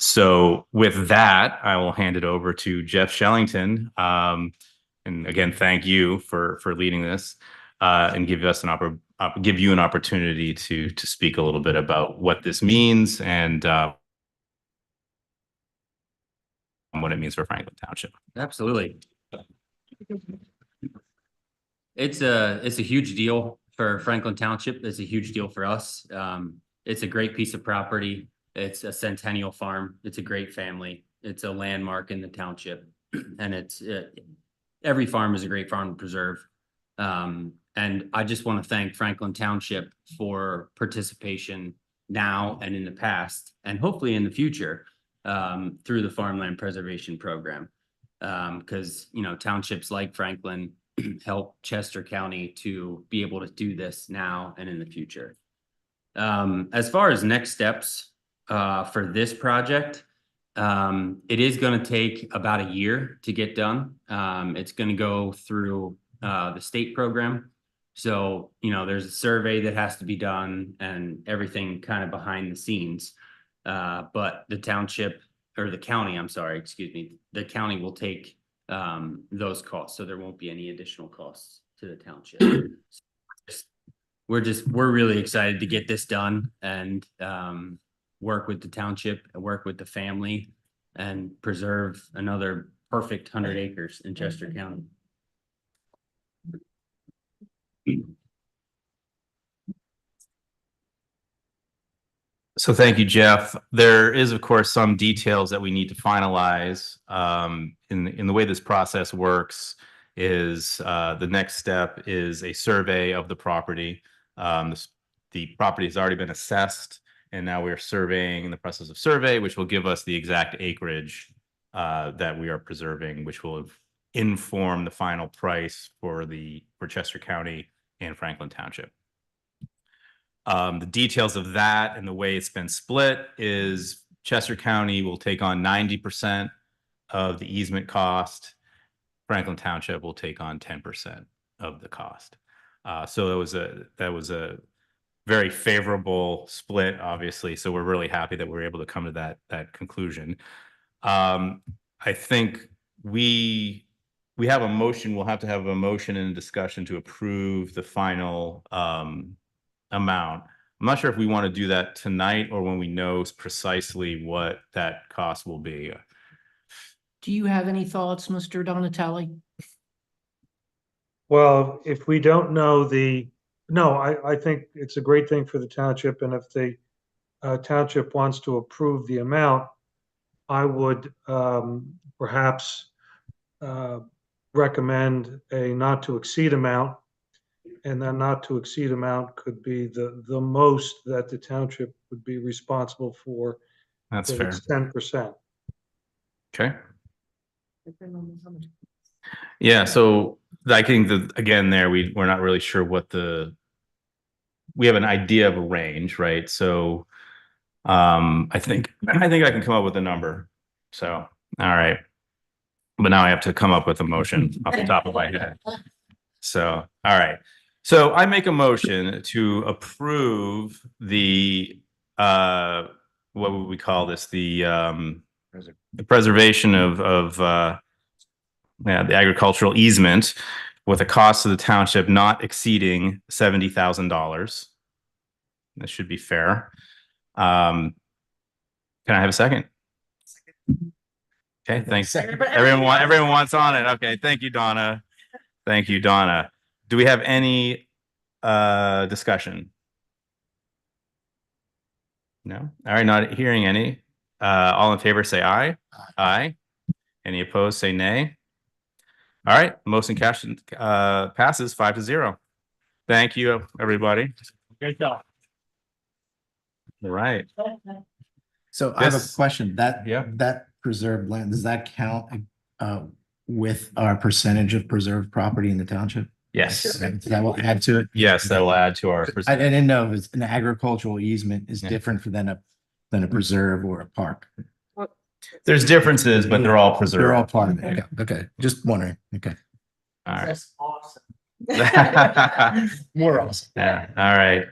So with that, I will hand it over to Jeff Shellington. And again, thank you for leading this and give you an opportunity to speak a little bit about what this means and what it means for Franklin Township. Absolutely. It's a huge deal for Franklin Township. It's a huge deal for us. It's a great piece of property. It's a centennial farm. It's a great family. It's a landmark in the township, and every farm is a great farm to preserve. And I just want to thank Franklin Township for participation now and in the past, and hopefully in the future, through the Farmland Preservation Program. Because, townships like Franklin help Chester County to be able to do this now and in the future. As far as next steps for this project, it is going to take about a year to get done. It's going to go through the state program. So, there's a survey that has to be done and everything kind of behind the scenes. But the township, or the county, I'm sorry, excuse me, the county will take those costs. So there won't be any additional costs to the township. We're really excited to get this done and work with the township, work with the family, and preserve another perfect 100 acres in Chester County. So thank you, Jeff. There is, of course, some details that we need to finalize. In the way this process works is the next step is a survey of the property. The property has already been assessed, and now we're surveying in the process of survey, which will give us the exact acreage that we are preserving, which will inform the final price for Chester County and Franklin Township. The details of that and the way it's been split is Chester County will take on 90% of the easement cost. Franklin Township will take on 10% of the cost. So that was a very favorable split, obviously. So we're really happy that we're able to come to that conclusion. I think we have a motion. We'll have to have a motion and a discussion to approve the final amount. I'm not sure if we want to do that tonight or when we know precisely what that cost will be. Do you have any thoughts, Mr. Donatelli? Well, if we don't know I think it's a great thing for the township, and if the township wants to approve the amount, I would perhaps recommend a not to exceed amount. And that not to exceed amount could be the most that the township would be responsible for. That's If fair. it's 10%. Okay. Yeah, so I think that again, there we're not really sure what we have an idea of a range, right? So I think I can come up with a number. So all right. But now I have to come up with a motion off the top of my head. So all right. So I make a motion to approve the what would we call this? The preservation of the agricultural easement with a cost to the township not exceeding $70,000. That should be fair. Can I have a second? Okay, thanks. Everyone wants on it. Okay, thank you, Donna. Thank you, Donna. Do we have any discussion? No? All right, not hearing any. All in favor, say aye. Aye. Any opposed, say nay. All right, motion passes 5-0. Thank you, everybody. Great job. All right. So I have a Yes. question. That preserved land, does that count with our percentage of preserved property in the township? Yes. That will add to it? Yes, that will add to our. I didn't know if it's an agricultural easement is different than a preserve or a park. There's differences, but they're all preserved. They're all part of it. Okay, just wondering. Okay. All right. That's awesome. More awesome. Yeah, all right.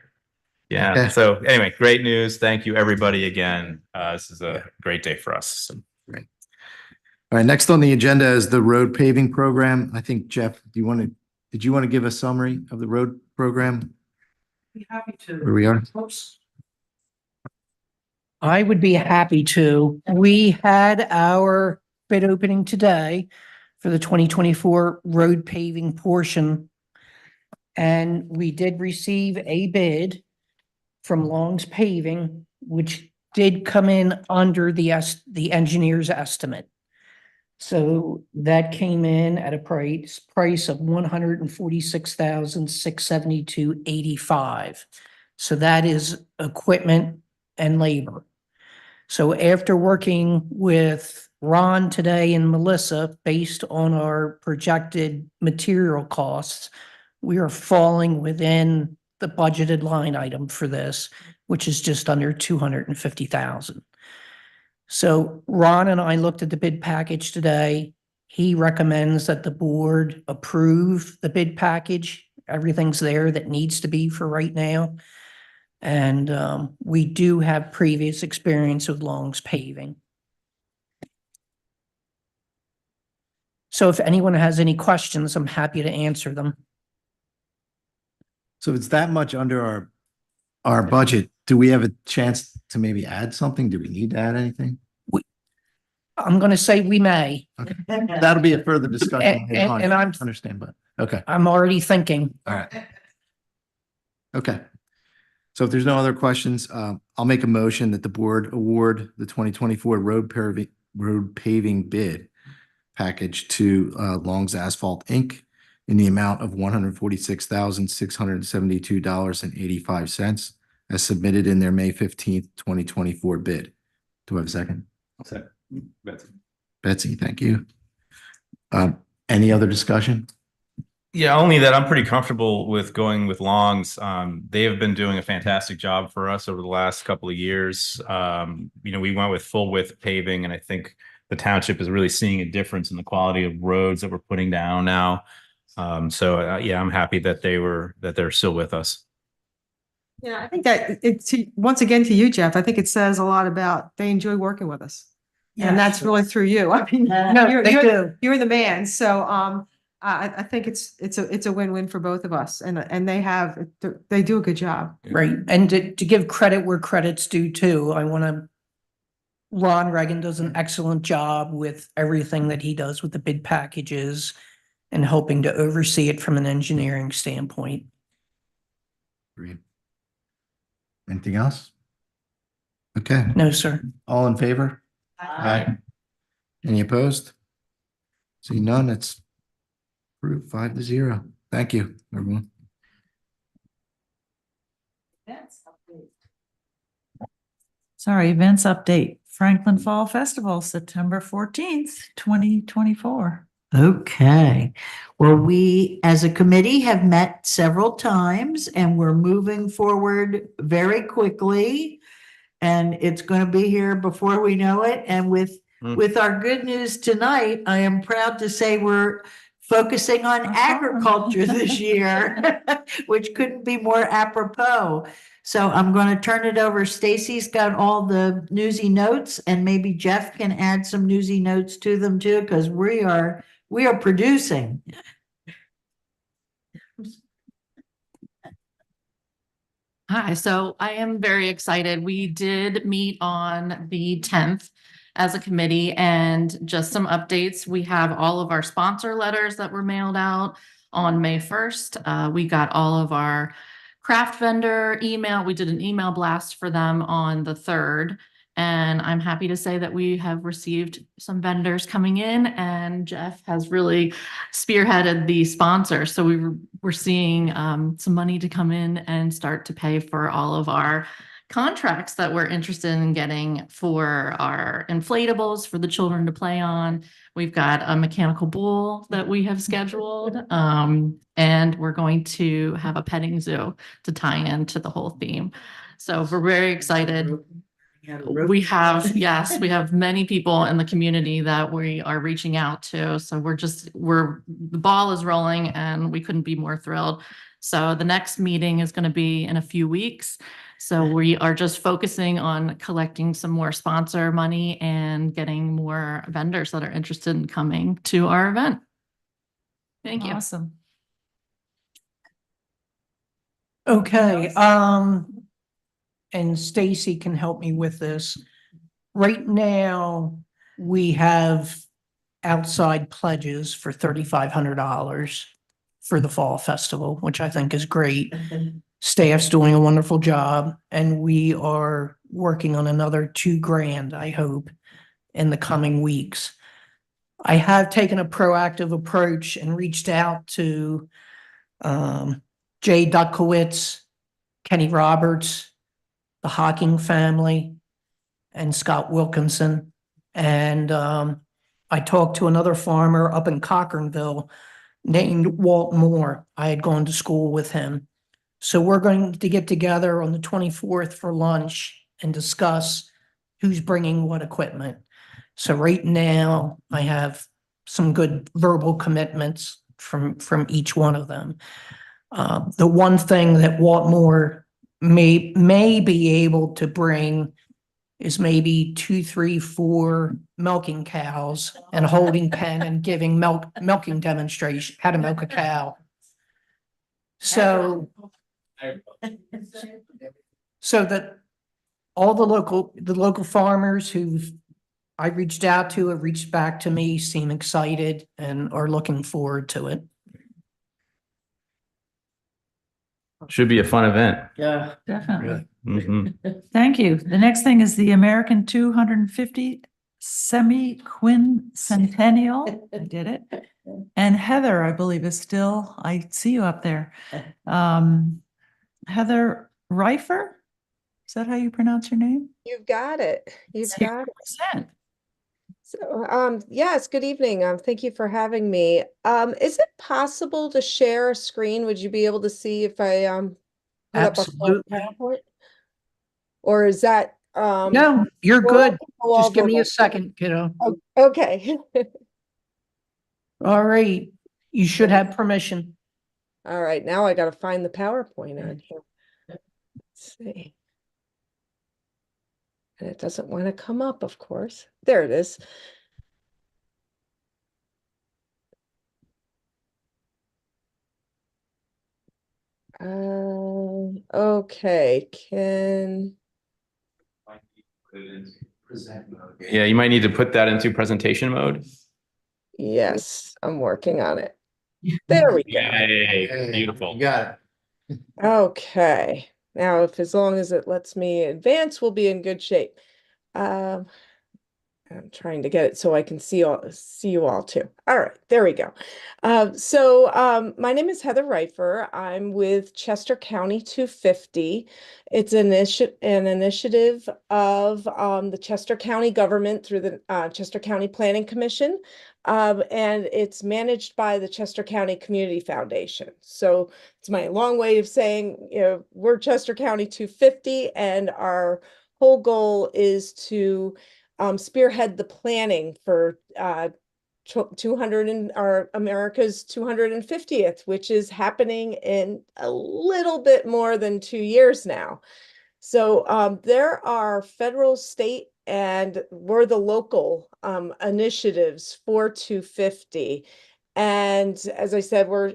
Yeah, Okay. so anyway, great news. Thank you, everybody, again. This is a great day for us. Great. All right, next on the agenda is the road paving program. I think, Jeff, did you want to give a summary of the road program? Be happy to. Where we are? I would be happy to. We had our bid opening today for the 2024 road paving portion. And we did receive a bid from Long's Paving, which did come in under the engineer's estimate. So that came in at a price of $146,672.85. So that is equipment and labor. So after working with Ron today and Melissa, based on our projected material costs, we are falling within the budgeted line item for this, which is just under 250,000. So Ron and I looked at the bid package today. He recommends that the board approve the bid package. Everything's there that needs to be for right now. And we do have previous experience with Long's Paving. So if anyone has any questions, I'm happy to answer them. So it's that much under our budget. Do we have a chance to maybe add something? Do we need to add anything? I'm going to say we may. Okay. That'll be a further discussion. later on. And I'm Understand, but okay. I'm already thinking. All right. Okay. So if there's no other questions, I'll make a motion that the board award the 2024 road paving bid package to Long's Asphalt Inc. in the amount of $146,672.85 as submitted in their May 15th, 2024 bid. Do I have a second? Betsy, thank you. Any other discussion? Yeah, only that I'm pretty comfortable with going with Longs. They have been doing a fantastic job for us over the last couple of years. We went with full width paving, and I think the township is really seeing a difference in the quality of roads that we're putting down now. Yeah, I'm happy that they're still with us. Yeah, I think that it's, once again, to you, Jeff, I think it says a lot about they enjoy working with us. And that's really through you. I mean, you're the man. So, I think it's a win-win for both of us, and they do a good job. Right. And to give credit where credit's due too, Ron Reagan does an excellent job with everything that he does with the bid packages and helping to oversee it from an engineering standpoint. Great. Anything else? Okay. No, sir. All in favor? Aye. Any opposed? Seeing none, it's approved 5-0. Thank you, everyone. Sorry, events update. Franklin Fall Festival, September 14th, 2024. Okay, well, we as a committee have met several times and we're moving forward very quickly. And it's going to be here before we know it. And with our good news tonight, I am proud to say we're focusing on agriculture this year, which couldn't be more apropos. So I'm going to turn it over. Stacy's got all the newsy notes and maybe Jeff can add some newsy notes to them too, because we are producing. Hi, so I am very excited. We did meet on the 10th as a committee, and just some updates. We have all of our sponsor letters that were mailed out on May 1st. We got all of our craft vendor email. We did an email blast for them on the 3rd. And I'm happy to say that we have received some vendors coming in, and Jeff has really spearheaded the sponsor. So we're seeing some money to come in and start to pay for all of our contracts that we're interested in getting for our inflatables for the children to play on. We've got a mechanical bull that we have scheduled, and we're going to have a petting zoo to tie into the whole theme. So we're very excited. We have many people in the community that we are reaching out to. So the ball is rolling and we couldn't be more thrilled. So the next meeting is going to be in a few weeks. So we are just focusing on collecting some more sponsor money and getting more vendors that are interested in coming to our event. Thank you. Awesome. Okay, and Stacy can help me with this. Right now, we have outside pledges for $3,500 for the Fall Festival, which I think is great. Staff's doing a wonderful job, and we are working on another $2,000, I hope, in the coming weeks. I have taken a proactive approach and reached out to Jay Duckowitz, Kenny Roberts, the Hocking family, and Scott Wilkinson. And I talked to another farmer up in Cochranville named Walt Moore. I had gone to school with him. So we're going to get together on the 24th for lunch and discuss who's bringing what equipment. So right now I have some good verbal commitments from each one of them. The one thing that Walt Moore may be able to bring is maybe 2, 3, 4 milking cows and a holding pen and giving milking demonstration, how to milk a cow. So that all the local farmers who I reached out to have reached back to me, seem excited and are looking forward to it. Should be a fun event. Yeah. Definitely. Mhm. Thank you. The next thing is the American 250 semi-quincentennial. I did it. And Heather, I believe, is still, I see you up there. Heather Reifer? Is that how you pronounce your name? You've got it. You've got it. 0%. So, yes, good evening. Thank you for having me. Is it possible to share a screen? Would you be able to see if I put up a full Absolutely. PowerPoint? Or is that No, you're well, good. all Just give me a verbal. second, kiddo. Okay. All right. You should have permission. All right, now I gotta find the PowerPoint on here. Let's see. And it doesn't want to come up, of course. There it is. Okay, Yeah, you might need to put that into presentation mode. yes, I'm working on it. There we go. Yay, beautiful. You got it. Okay, now as long as it lets me advance, we'll be in good shape. I'm trying to get it so I can see you all too. All right, there we go. My name is Heather Reifer. I'm with Chester County 250. It's an initiative of the Chester County government through the Chester County Planning Commission. And it's managed by the Chester County Community Foundation. So it's my long way of saying, we're Chester County 250, and our whole goal is to spearhead the planning for 200 and our America's 250th, which is happening in a little bit more than 2 years now. So there are federal, state, and we're the local initiatives for 250. And as I said, we're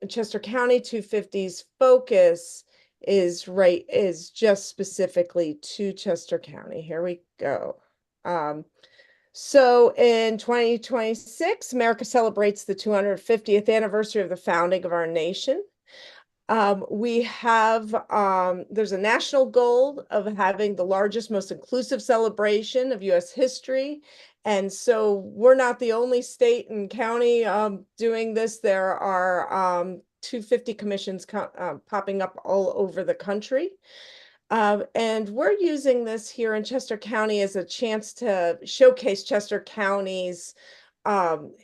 Chester County 250's focus is just specifically to Chester County. Here we go. So in 2026, America celebrates the 250th anniversary of the founding of our nation. We have, there's a national goal of having the largest, most inclusive celebration of US history. And so we're not the only state and county doing this. There are 250 commissions popping up all over the country. And we're using this here in Chester County as a chance to showcase Chester County's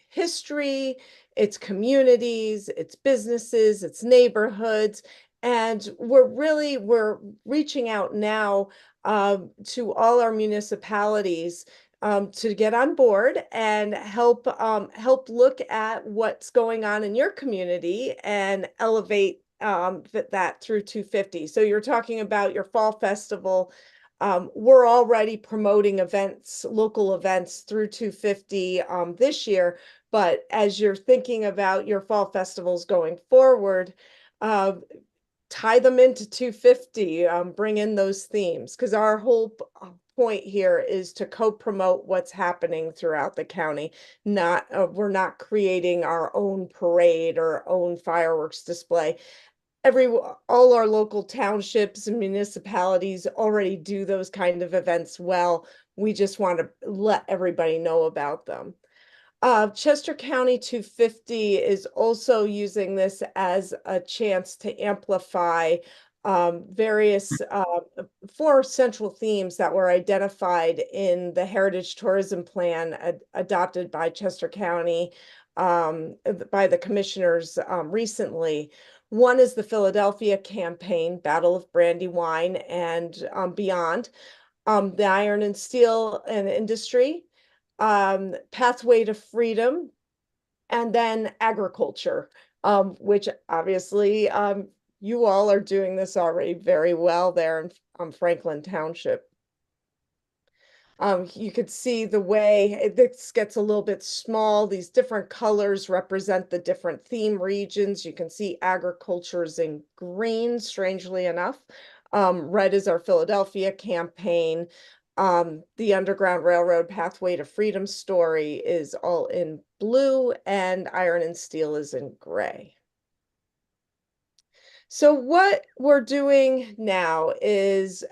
history, its communities, its businesses, its neighborhoods. And we're reaching out now to all our municipalities to get on board and help look at what's going on in your community and elevate that through 250. So you're talking about your fall festival. We're already promoting events, local events through 250 this year. But as you're thinking about your fall festivals going forward, tie them into 250, bring in those themes, because our whole point here is to co-promote what's happening throughout the county. We're not creating our own parade or own fireworks display. All our local townships and municipalities already do those kind of events well. We just want to let everybody know about them. Chester County 250 is also using this as a chance to amplify various 4 central themes that were identified in the Heritage Tourism Plan adopted by Chester County by the commissioners recently. One is the Philadelphia campaign, Battle of Brandywine and beyond, the iron and steel and industry, Pathway to Freedom, and then agriculture, which obviously you all are doing this already very well there in Franklin Township. You could see the way this gets a little bit small. These different colors represent the different theme regions. You can see agriculture is in green, strangely enough. Red is our Philadelphia campaign. The Underground Railroad Pathway to Freedom story is all in blue, and iron and steel is in gray. So what we're doing now is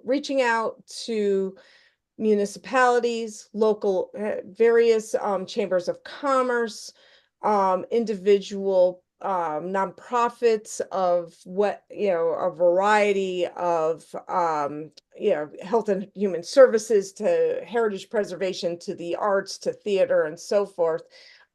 reaching out to municipalities, local, various chambers of commerce, individual nonprofits of a variety of health and human services to heritage preservation to the arts to theater and so forth,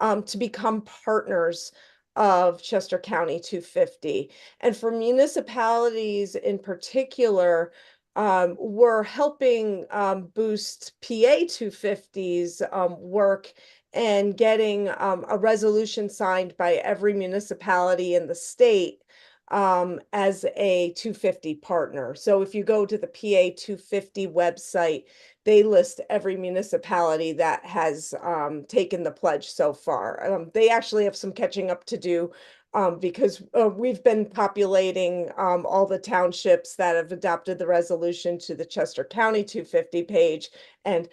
to become partners of Chester County 250. And for municipalities in particular, we're helping boost PA 250's work and getting a resolution signed by every municipality in the state as a 250 partner. So if you go to the PA 250 website, they list every municipality that has taken the pledge so far. They actually have some catching up to do because we've been populating all the townships that have adopted the resolution to the Chester County 250 page. And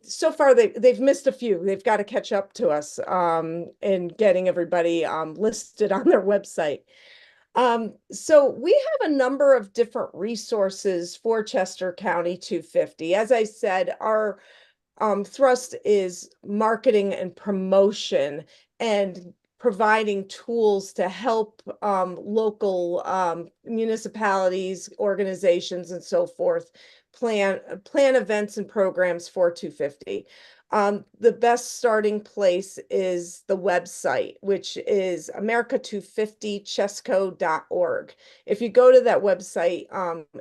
so far they've missed a few. They've got to catch up to us in getting everybody listed on their website. So we have a number of different resources for Chester County 250. As I said, our thrust is marketing and promotion and providing tools to help local municipalities, organizations, and so forth plan events and programs for 250. The best starting place is the website, which is america250chesco.org. If you go to that website,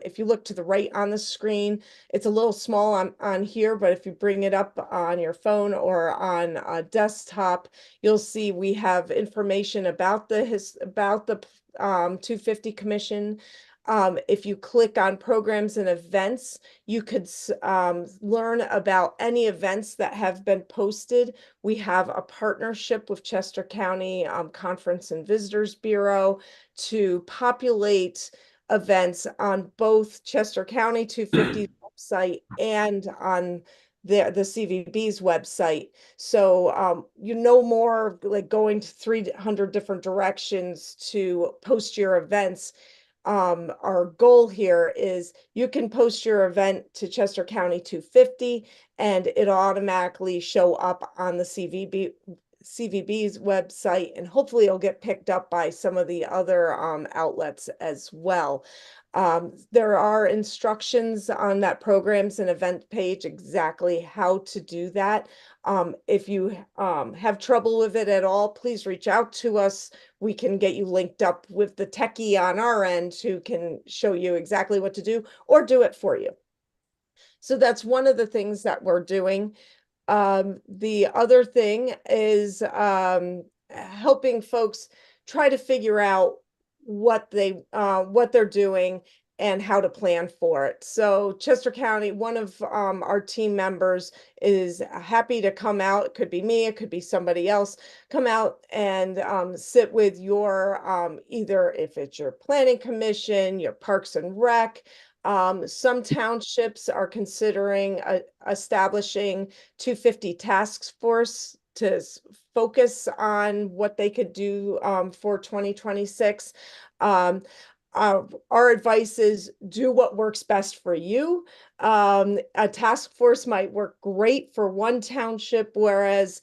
if you look to the right on the screen, it's a little small on here, but if you bring it up on your phone or on a desktop, you'll see we have information about the 250 Commission. If you click on programs and events, you could learn about any events that have been posted. We have a partnership with Chester County Conference and Visitors Bureau to populate events on both Chester County 250 website and on the CVB's website. So you no more like going to 300 different directions to post your events. Our goal here is you can post your event to Chester County 250 and it'll automatically show up on the CVB's website, and hopefully it'll get picked up by some of the other outlets as well. There are instructions on that programs and event page exactly how to do that. If you have trouble with it at all, please reach out to us. We can get you linked up with the techie on our end who can show you exactly what to do or do it for you. So that's one of the things that we're doing. The other thing is helping folks try to figure out what they're doing and how to plan for it. So Chester County, one of our team members is happy to come out. It could be me, it could be somebody else. Come out and sit with your either if it's your planning commission, your parks and rec. Some townships are considering establishing 250 task force to focus on what they could do for 2026. Our advice is do what works best for you. A task force might work great for one township, whereas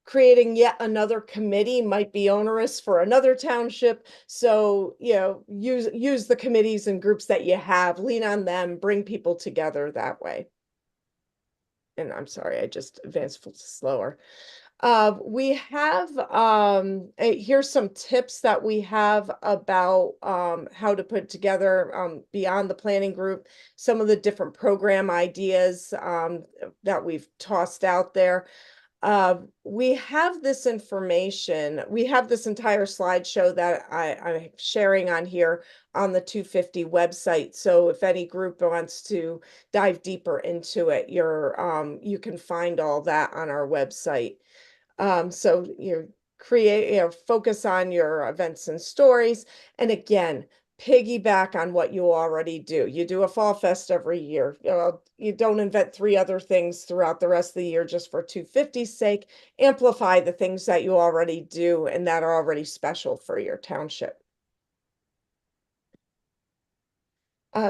creating yet another committee might be onerous for another township. So, you know, use the committees and groups that you have, lean on them, bring people together that way. And I'm sorry, I just advanced slower. We have here's some tips that we have about how to put together beyond the planning group, some of the different program ideas that we've tossed out there. We have this information. We have this entire slideshow that I'm sharing on here on the 250 website. So if any group wants to dive deeper into it, you can find all that on our website. So focus on your events and stories. And again, piggyback on what you already do. You do a fall fest every year. You don't invent 3 other things throughout the rest of the year just for 250's sake. Amplify the things that you already do and that are already special for your township.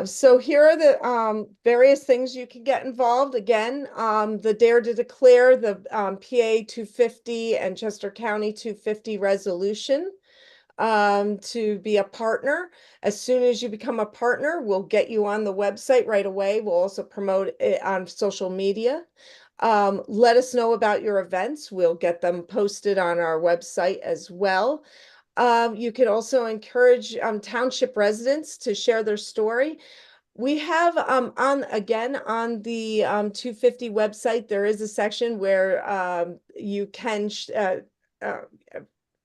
So here are the various things you can get involved. Again, the Dare to Declare, the PA 250 and Chester County 250 resolution to be a partner. As soon as you become a partner, we'll get you on the website right away. We'll also promote it on social media. Let us know about your events. We'll get them posted on our website as well. You can also encourage township residents to share their story. We have on the 250 website, there is a section where you can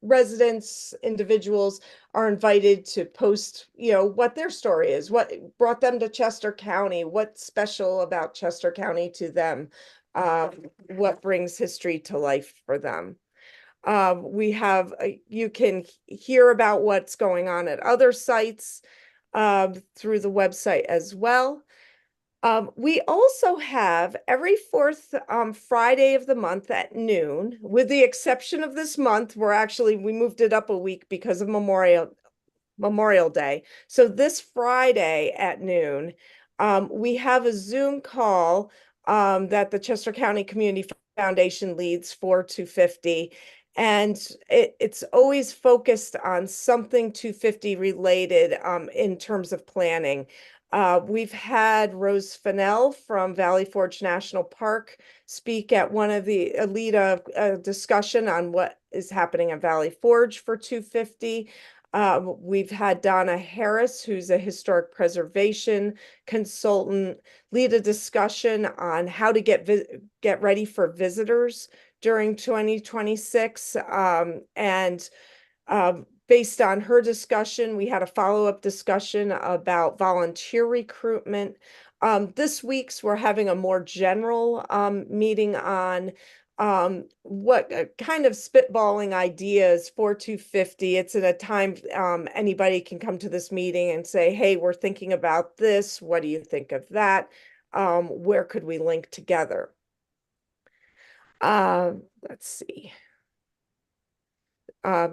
residents, individuals are invited to post, what their story is, what brought them to Chester County, what's special about Chester County to them, what brings history to life for them. We have, you can hear about what's going on at other sites through the website as well. We also have every 4th Friday of the month at noon, with the exception of this month, we moved it up a week because of Memorial Memorial Day. So this Friday at noon, we have a Zoom call that the Chester County Community Foundation leads for 250. And it's always focused on something 250 related in terms of planning. We've had Rose Fennell from Valley Forge National Park speak at one of the lead a discussion on what is happening at Valley Forge for 250. We've had Donna Harris, who's a historic preservation consultant, lead a discussion on how to get ready for visitors during 2026. Based on her discussion, we had a follow-up discussion about volunteer recruitment. This week's we're having a more general meeting on what kind of spitballing ideas for 250. It's at a time anybody can come to this meeting and say, hey, we're thinking about this. What do you think of that? Where could we link together? Let's see.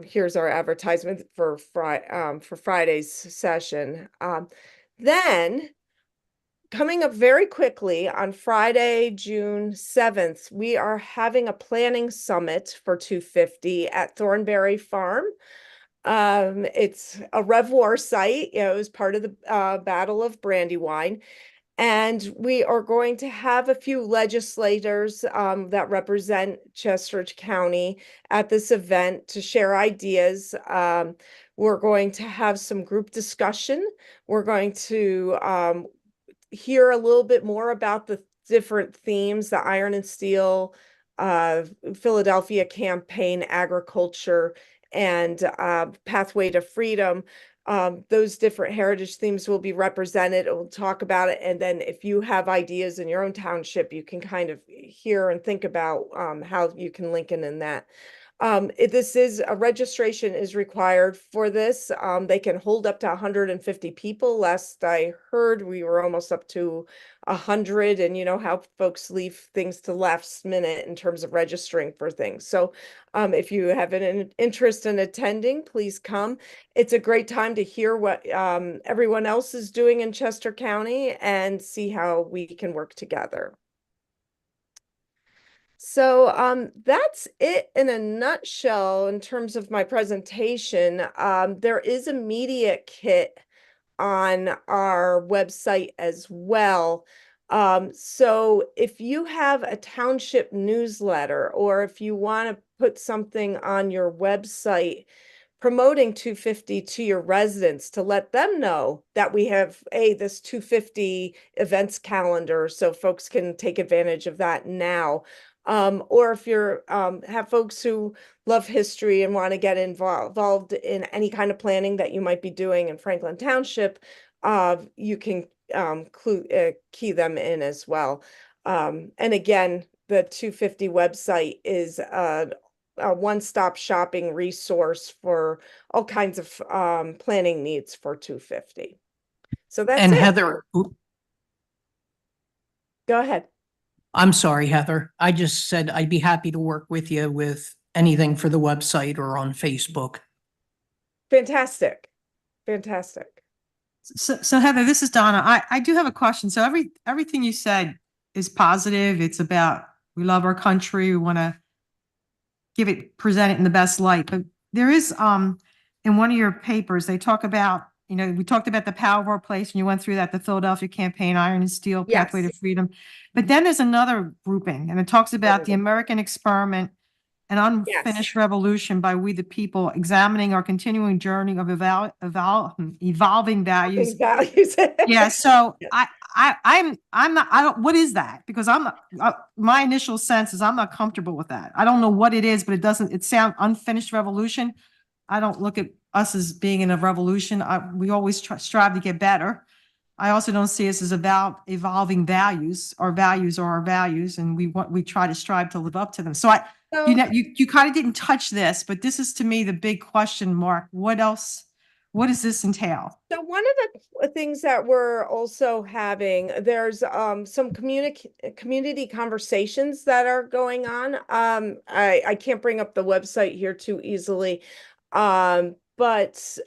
Here's our advertisement for Friday's session. Then coming up very quickly on Friday, June 7th, we are having a planning summit for 250 at Thornberry Farm. It's a Revoir site. It was part of the Battle of Brandywine. And we are going to have a few legislators that represent Chester County at this event to share ideas. We're going to have some group discussion. We're going to hear a little bit more about the different themes, the Iron and Steel, Philadelphia campaign, agriculture, and Pathway to Freedom. Those different heritage themes will be represented. We'll talk about it. And then if you have ideas in your own township, you can kind of hear and think about how you can link in that. This is a registration is required for this. They can hold up to 150 people. Last I heard, we were almost up to 100, and you know how folks leave things to last minute in terms of registering for things. So if you have an interest in attending, please come. It's a great time to hear what everyone else is doing in Chester County and see how we can work together. So that's it in a nutshell in terms of my presentation. There is a media kit on our website as well. So if you have a township newsletter, or if you want to put something on your website promoting 250 to your residents, to let them know that we have this 250 events calendar, so folks can take advantage of that now. Or if you're have folks who love history and want to get involved in any kind of planning that you might be doing in Franklin Township, you can key them in as well. And again, the 250 website is a one-stop shopping resource for all kinds of planning needs for 250. So that's And it. Heather, Go ahead. I'm sorry, Heather. I just said I'd be happy to work with you with anything for the website or on Facebook. Fantastic. Fantastic. So Heather, this is Donna. I do have a question. So everything you said is positive. It's about, we love our country. We want to present it in the best light. But there is, in one of your papers, they talk about, we talked about the power of our place, and you went through that, the Philadelphia campaign, Iron and Steel, Pathway to Freedom. But then there's another grouping, and it talks about the American experiment, an unfinished revolution by we the people, examining our continuing journey of evolving values. Yeah. So what is that? Because my initial sense is I'm not comfortable with that. I don't know what it is, but it sounds unfinished revolution. I don't look at us as being in a revolution. We always strive to get better. I also don't see us as about evolving values. Our values are our values, and we try to strive to live up to them. So you kind of didn't touch this, but this is to me the big question mark. What else? What does this entail? So one of the things that we're also having, there's some community conversations that are going on. I can't bring up the website here too easily. but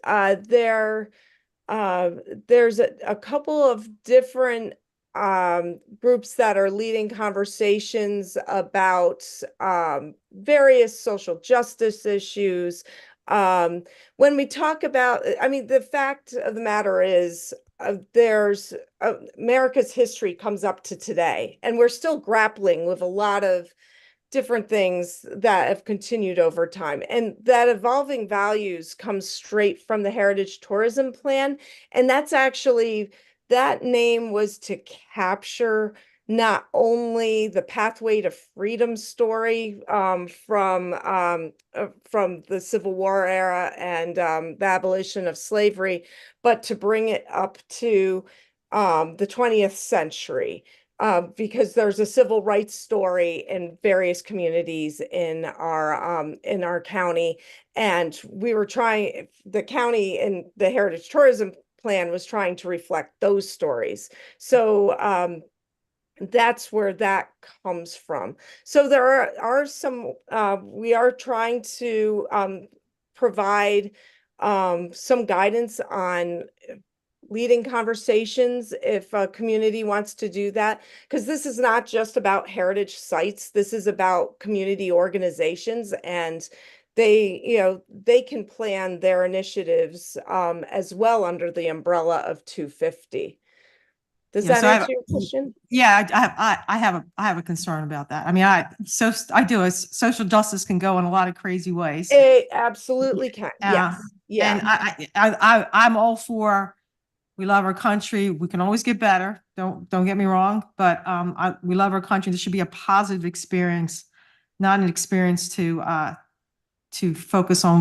there's a couple of different groups that are leading conversations about various social justice issues. When we talk about, I mean, the fact of the matter is, there's America's history comes up to today, and we're still grappling with a lot of different things that have continued over time. And that evolving values comes straight from the Heritage Tourism Plan. And that's actually, that name was to capture not only the pathway to freedom story from the Civil War era and the abolition of slavery, but to bring it up to the 20th century. Because there's a civil rights story in various communities in our county, and we were trying, the county and the Heritage Tourism Plan was trying to reflect those stories. So that's where that comes from. So there are some, we are trying to provide some guidance on leading conversations if a community wants to do that, because this is not just about heritage sites. This is about community organizations, and they can plan their initiatives as well under the umbrella of 250. Does Yeah, that so I have- answer your question? Yeah, I have a concern about that. I mean, I do, as social justice can go in a lot of crazy ways. It absolutely can. Yeah. Yes. And I'm all for, we love our country. We can always get better. Don't get me wrong, but we love our country. This should be a positive experience, not an experience to focus on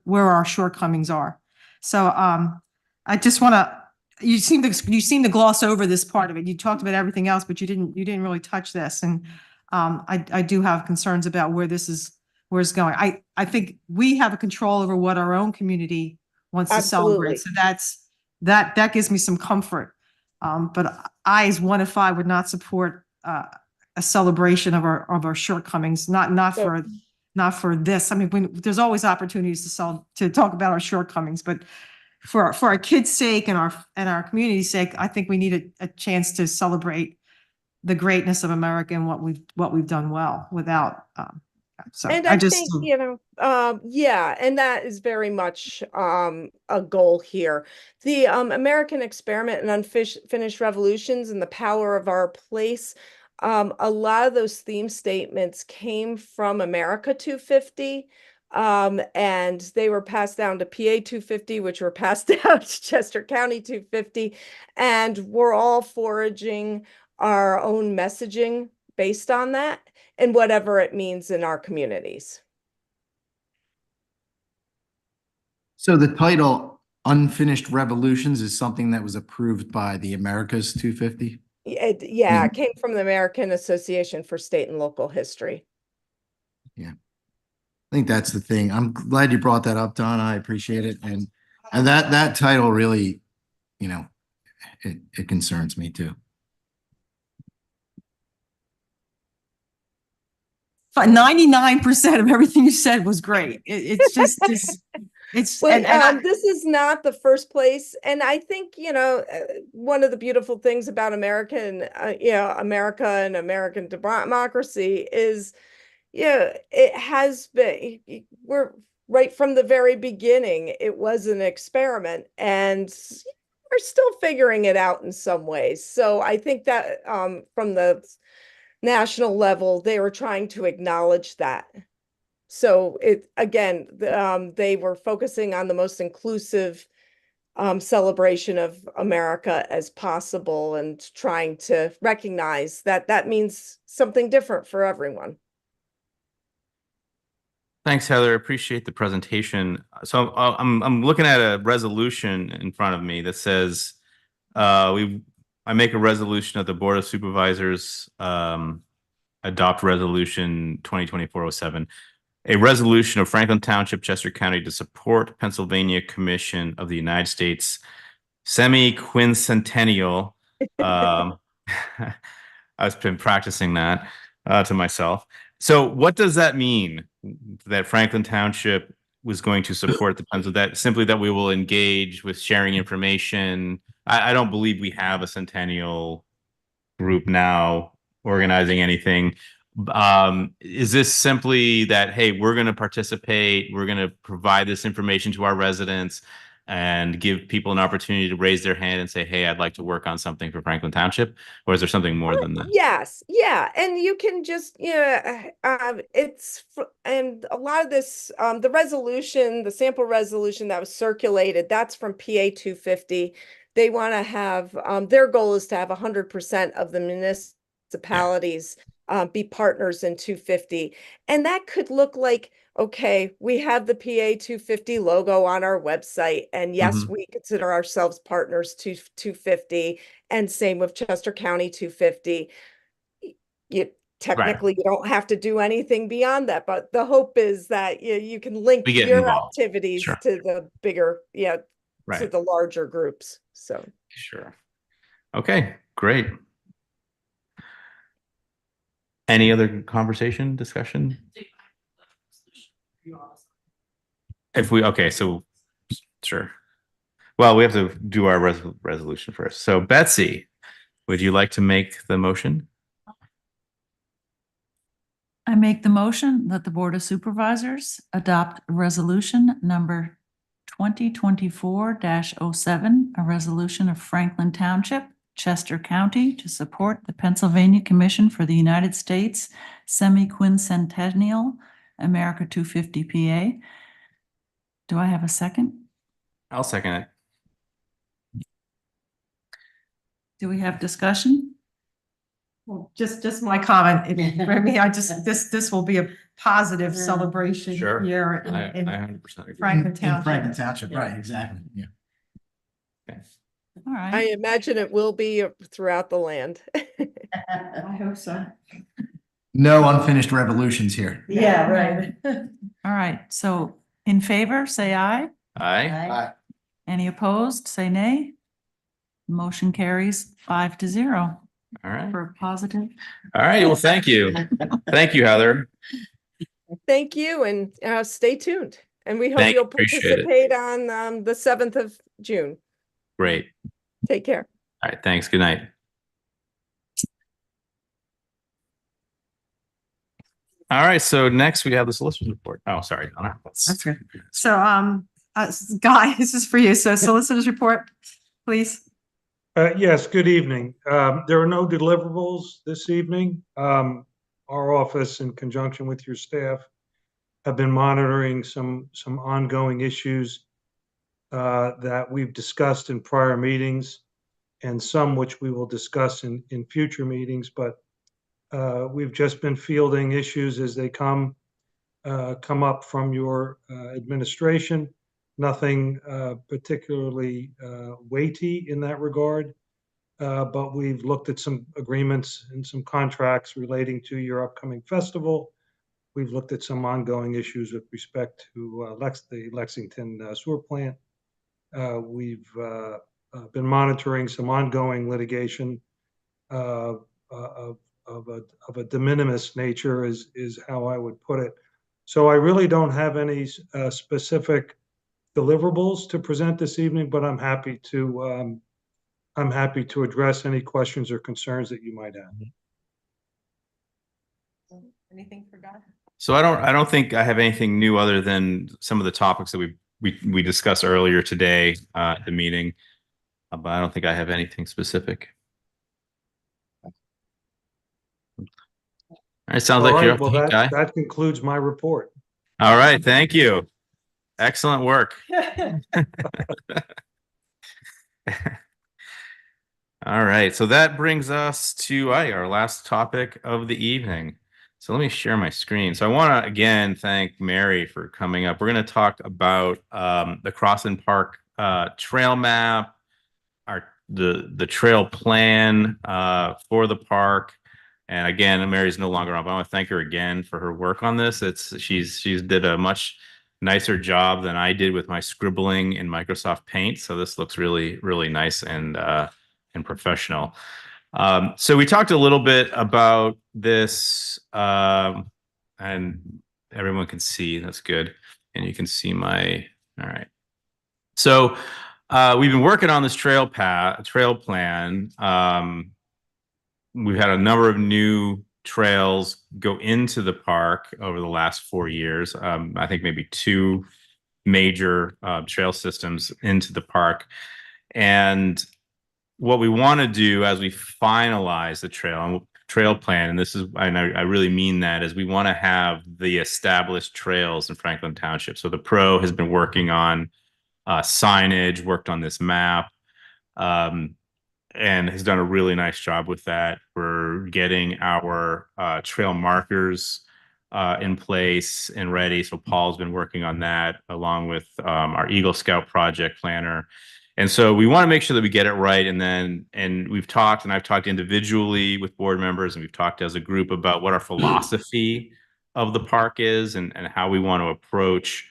where our shortcomings are. So I just want to, you seem to gloss over this part of it. You talked about everything else, but you didn't really touch this. And I do have concerns about where it's going. I think we have a control over what our own community wants to celebrate. So that gives me some comfort. But I, as one of five, would not support a celebration of our shortcomings, not for this. I mean, there's always opportunities to talk about our shortcomings, but for our kids' sake and our community's sake, I think we need a chance to celebrate the greatness of America and what we've done well without. So and I think, yeah, and that is very much a goal here. The American experiment and unfinished revolutions and the power of our place. A lot of those theme statements came from America 250. And they were passed down to PA 250, which were passed down to Chester County 250. And we're all foraging our own messaging based on that and whatever it means in our communities. So the title Unfinished Revolutions is something that was approved by the Americas 250? It came from the American Association for State and Local History. Yeah. I think that's the thing. I'm glad you brought that up, Don. I appreciate it. And that title really, it concerns me too. 99% of everything you said was great. It's just well, this is not the first place, and I think one of the beautiful things about America and American democracy is, it has been. We're right from the very beginning. It was an experiment, and we're still figuring it out in some ways. So I think that from the national level, they were trying to acknowledge that. So they were focusing on the most inclusive celebration of America as possible and trying to recognize that means something different for everyone. Thanks, Heather. Appreciate the presentation. So I'm looking at a resolution in front of me that says I make a resolution of the Board of Supervisors adopt resolution 2024-07, a resolution of Franklin Township, Chester County to support Pennsylvania Commission of the United States semi-quincentennial. I've been practicing that to myself. So what does that mean, that Franklin Township was going to support the plans of that, simply that we will engage with sharing information. I don't believe we have a Centennial group now organizing anything. Is this simply that, hey, we're going to participate, we're going to provide this information to our residents and give people an opportunity to raise their hand and say, hey, I'd like to work on something for Franklin Township? Or is there something more than that? Yes, yeah, and you can just, and a lot of this, the resolution, the sample resolution that was circulated, that's from PA 250. They want to have, their goal is to have 100% of the municipalities be partners in 250. And that could look like, okay, we have the PA 250 logo on our website, and yes, we consider ourselves partners to 250, and same with Chester County 250. You technically you don't have to do anything beyond that, but the hope is that you can link We get your involved. activities Sure. to the bigger, to Right. the larger groups. So Sure. Okay, great. Any other conversation, discussion? If we, okay, so sure. Well, we have to do our resolution first. So Betsy, would you like to make the motion? I make the motion that the Board of Supervisors adopt resolution number 2024-07, a resolution of Franklin Township, Chester County, to support the Pennsylvania Commission for the United States Semi-Quincentennial America 250 PA. Do I have a second? I'll second it. Do we have discussion? Well, just my comment, for me, this will be a positive celebration Sure. here I in 100% agree. Franklin In Franklin Township. Township, right, exactly, yeah. All I right. imagine it will be throughout the land. I hope so. No unfinished revolutions here. Yeah, right. All right. So in favor, say aye. Aye. Any opposed, say nay. Motion carries 5-0 All right. for a positive. All right. Well, thank you. Thank you, Heather. Thank you, and stay tuned. And we hope Thank you. you'll Appreciate it. participate on the 7th of June. Great. Take care. All right. Thanks. Good night. All right. So next we have the solicitor's report. Oh, sorry, Donna. That's good. So, Guy, this is for you. So solicitors report, please. Yes, good evening. There are no deliverables this evening. Our office, in conjunction with your staff, have been monitoring some ongoing issues that we've discussed in prior meetings, and some which we will discuss in future meetings. But we've just been fielding issues as they come up from your administration. Nothing particularly weighty in that regard, but we've looked at some agreements and some contracts relating to your upcoming festival. We've looked at some ongoing issues with respect to the Lexington sewer plant. We've been monitoring some ongoing litigation of a de minimis nature, is how I would put it. So I really don't have any specific deliverables to present this evening, but I'm happy to address any questions or concerns that you might have. Anything for Guy? So I don't think I have anything new other than some of the topics that we discussed earlier today at the meeting, but I don't think I have anything specific. All right, sounds like you're up to Well, heat, Guy. that concludes my report. All right, thank you. Excellent work. All right, so that brings us to our last topic of the evening. So let me share my screen. So I want to again thank Mary for coming up. We're going to talk about the Crossan Park trail map, the trail plan for the park. And again, Mary's no longer on, but I want to thank her again for her work on this. She's did a much nicer job than I did with my scribbling in Microsoft Paint. So this looks really, really nice and professional. So we talked a little bit about this, and everyone can see, that's good. and you can see my, all right. So we've been working on this trail plan. We've had a number of new trails go into the park over the last 4 years. I think maybe 2 major trail systems into the park. And what we want to do as we finalize the trail plan, and this is, and I really mean that, is we want to have the established trails in Franklin Township. So the pro has been working on signage, worked on this map, and has done a really nice job with that. We're getting our trail markers in place and ready. So Paul's been working on that along with our Eagle Scout project planner. And so we want to make sure that we get it right. And we've talked, and I've talked individually with board members, and we've talked as a group about what our philosophy of the park is, and how we want to approach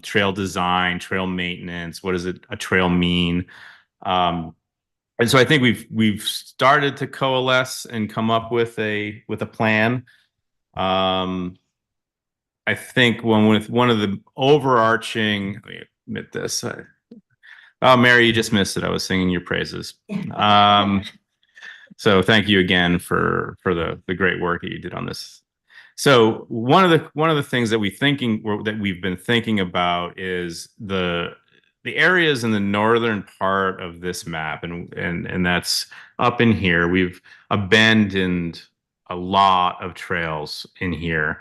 trail design, trail maintenance. What does a trail mean? And so I think we've started to coalesce and come up with a plan. I think with one of the overarching, let me admit this. Oh, Mary, you just missed it. I was singing your praises. So thank you again for the great work that you did on this. So one of the things that we've been thinking about is the areas in the northern part of this map, and that's up in here. We've abandoned a lot of trails in here.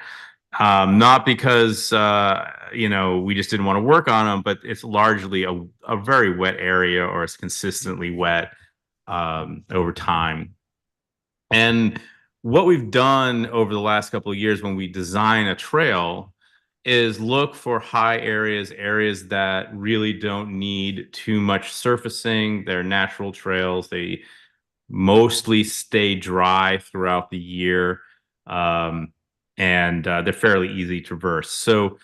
Not because we just didn't want to work on them, but it's largely a very wet area, or it's consistently wet over time. And what we've done over the last couple of years when we design a trail is look for high areas that really don't need too much surfacing. They're natural trails. They mostly stay dry throughout the year. And they're fairly easy to traverse. So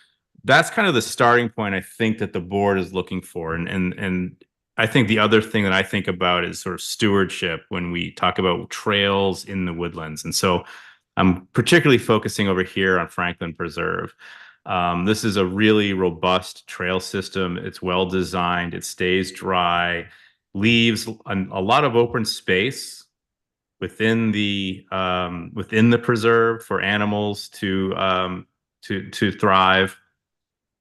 that's kind of the starting point I think that the board is looking for. And I think the other thing that I think about is sort of stewardship when we talk about trails in the woodlands. And so I'm particularly focusing over here on Franklin Preserve. This is a really robust trail system. It's well designed. It stays dry, leaves a lot of open space within the preserve for animals to thrive.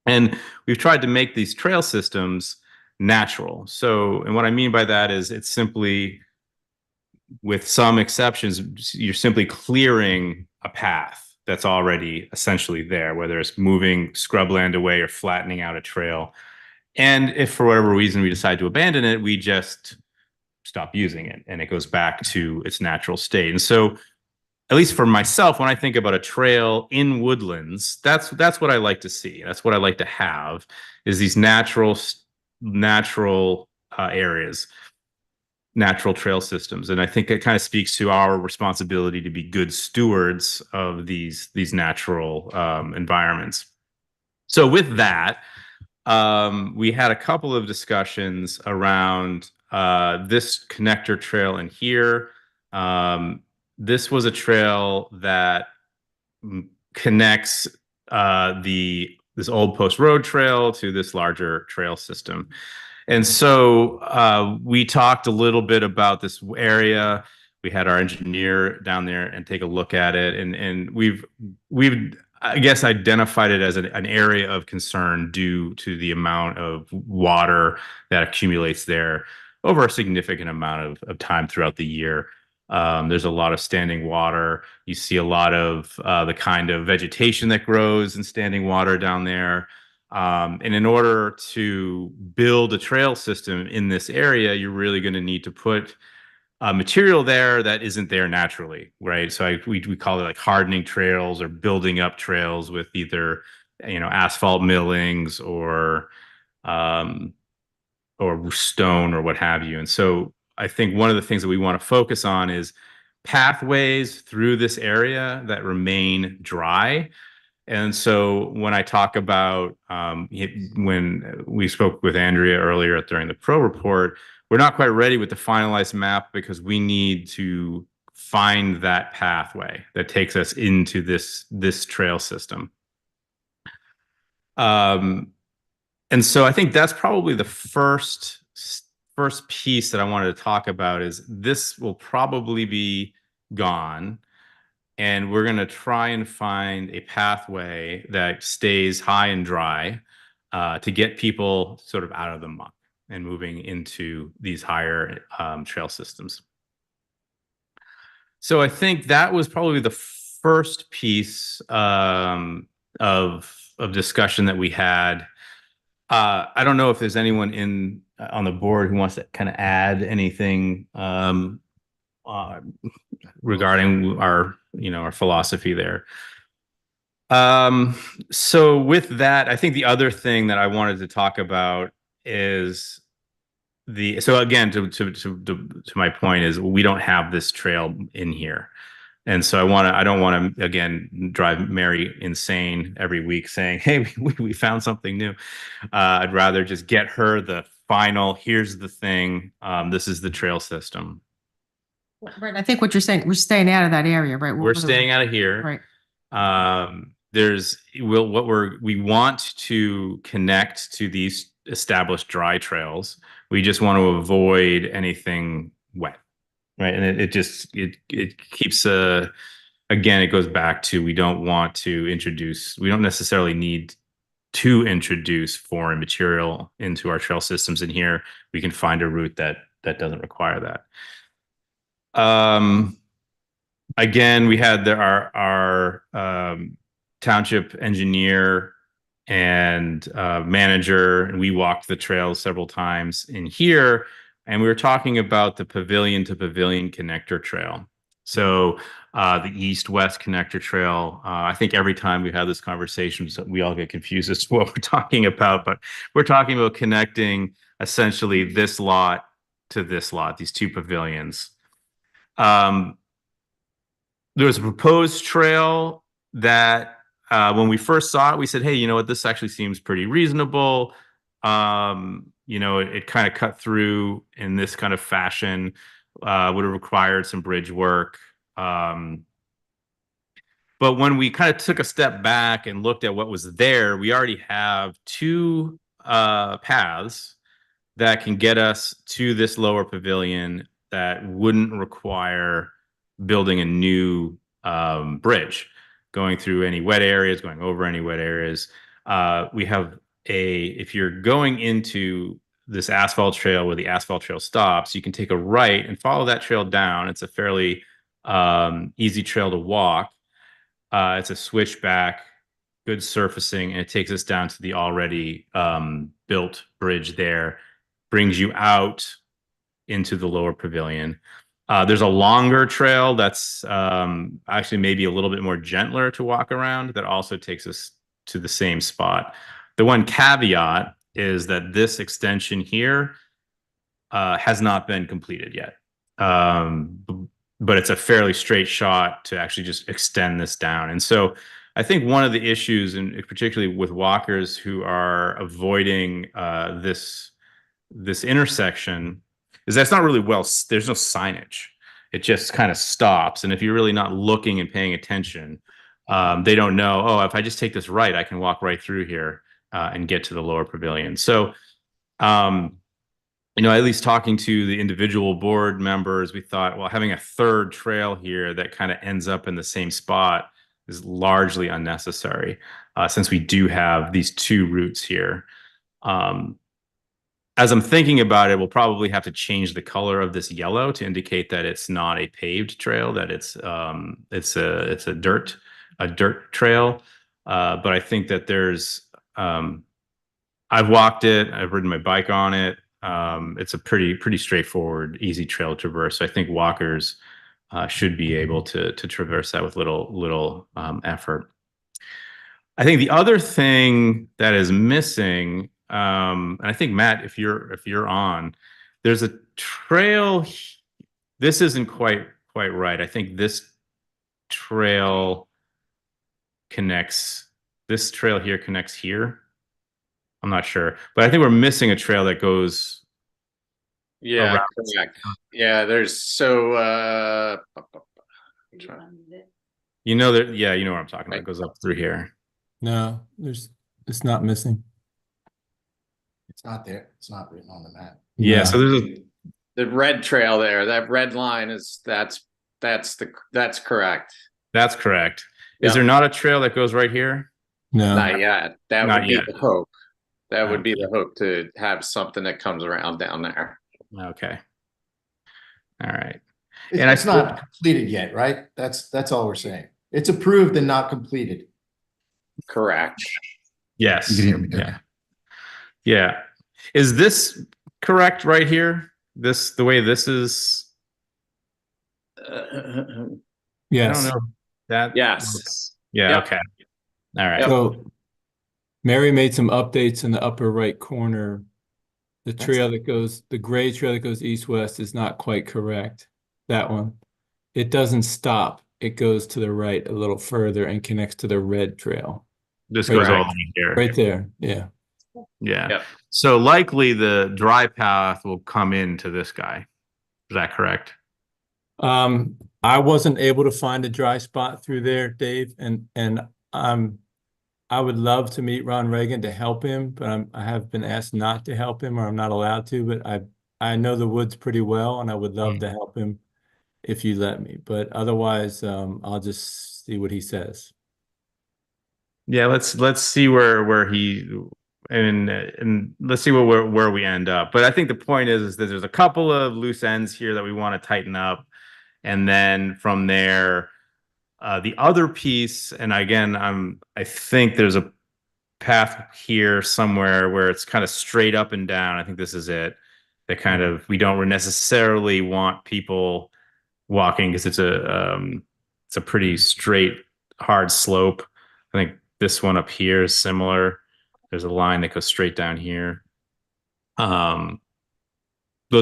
And we've tried to make these trail systems natural. So, and what I mean by that is it's simply, with some exceptions, you're simply clearing a path that's already essentially there, whether it's moving scrubland away or flattening out a trail. And if for whatever reason we decide to abandon it, we just stop using it and it goes back to its natural state. And so, at least for myself, when I think about a trail in woodlands, that's what I like to see. That's what I like to have, is these natural areas, natural trail systems. And I think it kind of speaks to our responsibility to be good stewards of these natural environments. So with that, we had a couple of discussions around this connector trail in here. This was a trail that connects this old post road trail to this larger trail system. And so we talked a little bit about this area. We had our engineer down there and take a look at it. And we've I guess identified it as an area of concern due to the amount of water that accumulates there over a significant amount of time throughout the year. There's a lot of standing water. You see a lot of the kind of vegetation that grows in standing water down there. And in order to build a trail system in this area, you're really going to need to put material there that isn't there naturally, right? So we call it like hardening trails or building up trails with either, asphalt millings or stone or what have you. And so I think one of the things that we want to focus on is pathways through this area that remain dry. And so when I talk about when we spoke with Andrea earlier during the pro report, we're not quite ready with the finalized map because we need to find that pathway that takes us into this trail system. And so I think that's probably the first piece that I wanted to talk about is this will probably be gone. And we're going to try and find a pathway that stays high and dry to get people sort of out of the muck and moving into these higher trail systems. So I think that was probably the first piece of discussion that we had. I don't know if there's anyone on the board who wants to kind of add anything regarding our philosophy there. So with that, I think the other thing that I wanted to talk about is so again, to my point is we don't have this trail in here. And so I don't want to, again, drive Mary insane every week saying, hey, we found something new. I'd rather just get her the final, here's the thing. This is the trail system. Right, I think what you're saying, we're staying out of that area, right? We're staying out of here. Right. We want to connect to these established dry trails. We just want to avoid anything wet. Right. And it keeps again, it goes back to we don't necessarily need to introduce foreign material into our trail systems in here. We can find a route that doesn't require that. Again, we had our township engineer and manager, and we walked the trails several times in here. And we were talking about the pavilion to pavilion connector trail. So the east-west connector trail, I think every time we have this conversation, so we all get confused as to what we're talking about, but we're talking about connecting essentially this lot to this lot, these two pavilions. There was a proposed trail that when we first saw it, we said, hey, you know what, this actually seems pretty reasonable. It kind of cut through in this kind of fashion, would have required some bridge work. But when we kind of took a step back and looked at what was there, we already have two paths that can get us to this lower pavilion that wouldn't require building a new bridge, going through any wet areas, going over any wet areas. We have if you're going into this asphalt trail where the asphalt trail stops, you can take a right and follow that trail down. It's a fairly easy trail to walk. It's a switchback, good surfacing, and it takes us down to the already built bridge there, brings you out into the lower pavilion. There's a longer trail that's actually maybe a little bit more gentler to walk around that also takes us to the same spot. The one caveat is that this extension here has not been completed yet. But it's a fairly straight shot to actually just extend this down. And so I think one of the issues, and particularly with walkers who are avoiding this intersection, is that's not really there's no signage. It just kind of stops. And if you're really not looking and paying attention, they don't know, oh, if I just take this right, I can walk right through here and get to the lower pavilion. So, at least talking to the individual board members, we thought, well, having a third trail here that kind of ends up in the same spot is largely unnecessary since we do have these two routes here. As I'm thinking about it, we'll probably have to change the color of this yellow to indicate that it's not a paved trail, that it's a dirt trail. But I think that there's I've walked it, I've ridden my bike on it. It's a pretty straightforward, easy trail to traverse. So I think walkers should be able to traverse that with little effort. I think the other thing that is missing, and I think Matt, if you're on, there's a trail. This isn't quite right. I think this trail connects. This trail here connects here. I'm not sure, but I think we're missing a trail that goes. Yeah, correct. Yeah, there's you know what I'm talking about. It goes up through here. No, there's It's not missing. It's not there. It's not written on the map. Yeah, No. so there's a, The red trail there, that red line is, that's correct. that's correct. Is Yeah. there not a trail that goes right here? No. Not yet. That Not would be yet. the hope. That would be Okay. the hope, to have something that comes around down there. Okay. All right. It's, And I it's not completed yet, right? That's all we're saying. It's approved and not completed. Correct. Yes. You can hear me. Okay. Yeah. Yeah. Is this correct right here? The way this is, I Yes. don't know. That. Yes. Yeah. Yep. Okay. All right. Yep. So Mary made some updates in the upper right corner. The trail that goes, the gray trail that goes east-west is not quite correct. That one. It doesn't stop. It goes to the right a little further and connects to the red trail. This Right goes all there. the way here. Right there. Yeah. Yeah. Yep. So likely the dry path will come into this guy. Is that correct? I wasn't able to find a dry spot through there, Dave, and I would love to meet Ron Reagan to help him, but I have been asked not to help him, or I'm not allowed to, but I know the woods pretty well, and I would love to help him if you let me. But otherwise, I'll just see what he says. Yeah, let's see where he and let's see where we end up. But I think the point is that there's a couple of loose ends here that we want to tighten up, and then from there, the other piece. And again, I think there's a path here somewhere where it's kind of straight up and down. I think this is it. That kind of, we don't necessarily want people walking because it's a pretty straight, hard slope. I think this one up here is similar. There's a line that goes straight down here. Those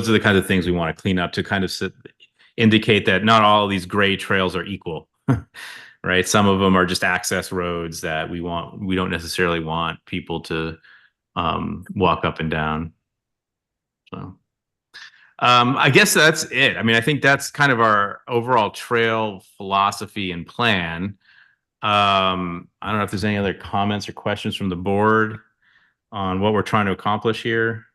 are the kinds of things we want to clean up to kind of indicate that not all of these gray trails are equal, right? Some of them are just access roads that we don't necessarily want people to walk up and down. So I guess that's it. I mean, I think that's kind of our overall trail philosophy and plan. I don't know if there's any other comments or questions from the board on what we're trying to accomplish here.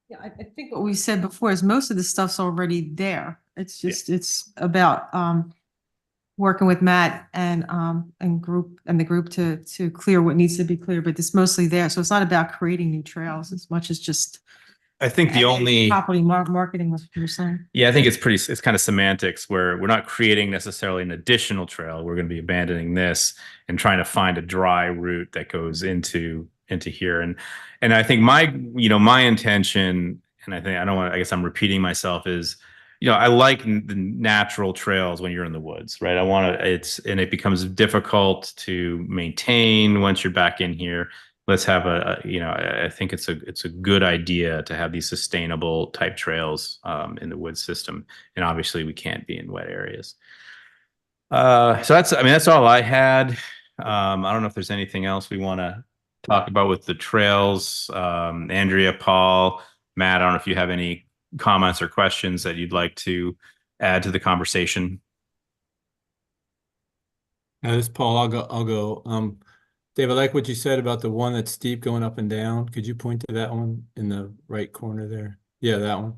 Yeah, I think what we said before is most of the stuff's already there. It's just, it's about working with Matt and the group to clear what needs to be clear, but it's mostly there. So it's not about creating new trails as much as just I think the only property marketing, was what you were saying. Yeah, I think it's kind of semantics where we're not creating necessarily an additional trail. We're going to be abandoning this and trying to find a dry route that goes into here. And I think my intention, and I guess I'm repeating myself, is, I like the natural trails when you're in the woods, right? And it becomes difficult to maintain once you're back in here. Let's have I think it's a good idea to have these sustainable type trails in the woods system. And obviously we can't be in wet areas. So that's all I had. I don't know if there's anything else we want to talk about with the trails. Andrea, Paul, Matt, I don't know if you have any comments or questions that you'd like to add to the conversation. This is Paul. I'll go. Dave, I like what you said about the one that's steep going up and down. Could you point to that one in the right corner there? Yeah, that one.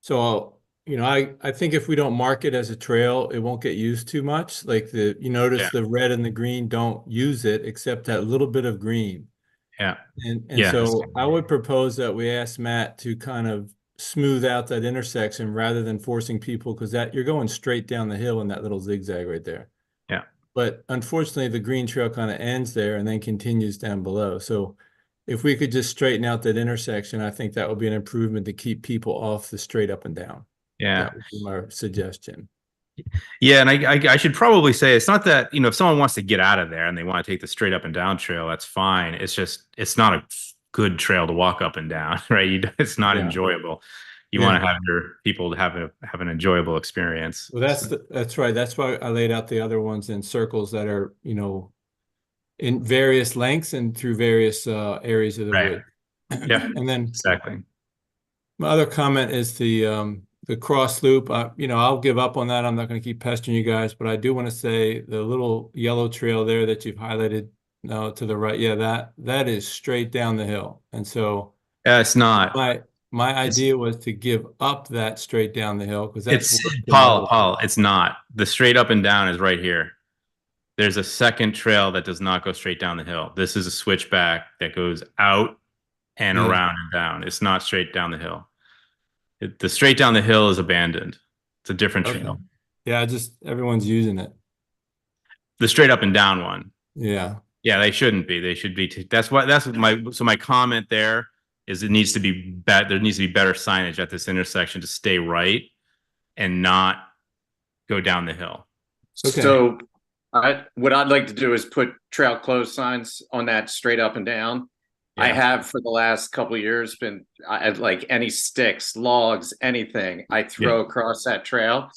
So, I think if we don't mark it as a trail, it won't get used too much. Like you notice the red and the green don't use it except that little bit of green. Yeah. And so I would propose that we ask Matt to kind of smooth out that intersection rather than forcing people, because you're going straight down the hill in that little zigzag right there. Yeah. But unfortunately, the green trail kind of ends there and then continues down below. So if we could just straighten out that intersection, I think that would be an improvement to keep people off the straight up and down. Yeah. That would be my suggestion. Yeah, and I should probably say it's not that, if someone wants to get out of there and they want to take the straight up and down trail, that's fine. It's just, it's not a good trail to walk up and down, right? It's not enjoyable. You want to have your people to have an enjoyable experience. Well, that's right. That's why I laid out the other ones in circles that are, in various lengths and through various areas of the wood. Yeah. And then exactly. My other comment is the cross loop. I'll give up on that. I'm not going to keep pestering you guys, but I do want to say the little yellow trail there that you've highlighted No, to the right. Yeah, that is straight down the hill. And so It's not. my idea was to give up that straight down the hill because that's It's worse than Paul, it's not. The straight up and down is right here. There's a second trail that does not go straight down the hill. This is a switchback that goes out and Yeah. around and down. It's not straight down the hill. The straight down the hill is abandoned. It's a different Okay. trail. Yeah, just everyone's using it. The straight up and down one. Yeah. Yeah, they shouldn't be. They should be. That's my comment there is it needs to be there needs to be better signage at this intersection to stay right and not go down the hill. Okay. So what I'd like to do is put trail closed signs on that straight up and down. I Yeah. have for the last couple of years been like any sticks, logs, anything I throw across that trail,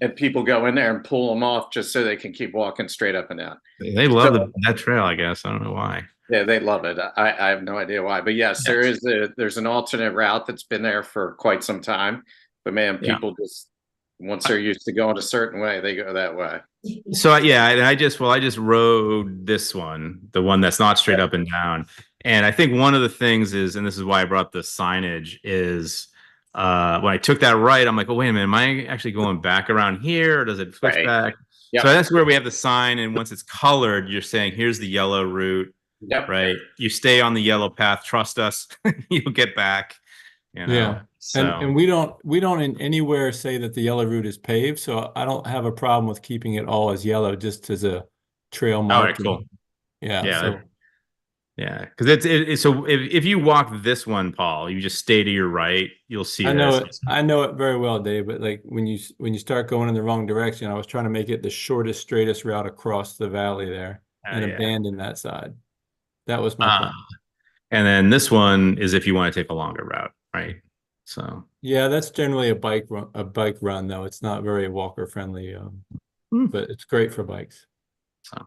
and people go in there and pull them off just so they can keep walking straight up and down. They love that trail, I guess. I don't know why. Yeah, they love it. I have no idea why, but yes, there's an alternate route that's been there for quite some time. But man, Yeah. people just once they're used to going a certain way, they go that way. So yeah, and I just rode this one, the one that's not straight up and down. And I think one of the things is, and this is why I brought the signage, is when I took that right, I'm like, oh wait a minute, am I actually going back around here, or does it switch back? Yep. So that's where we have the sign, and once it's colored, you're saying here's the yellow route, Yep. right? You stay on the yellow path, trust us, you'll get back. You know? Yeah. So And we don't in anywhere say that the yellow route is paved, so I don't have a problem with keeping it all as yellow just as a trail all right, marking. cool. Yeah. Yeah. So Yeah, because so if you walk this one, Paul, you just stay to your right, you'll see. I know it very well, Dave, but like when you start going in the wrong direction, I was trying to make it the shortest, straightest route across the valley there and abandon that side. That was my plan. And then this one is if you want to take a longer route, right? So Yeah, that's generally a bike run though. It's not very walker friendly, but it's great for bikes. So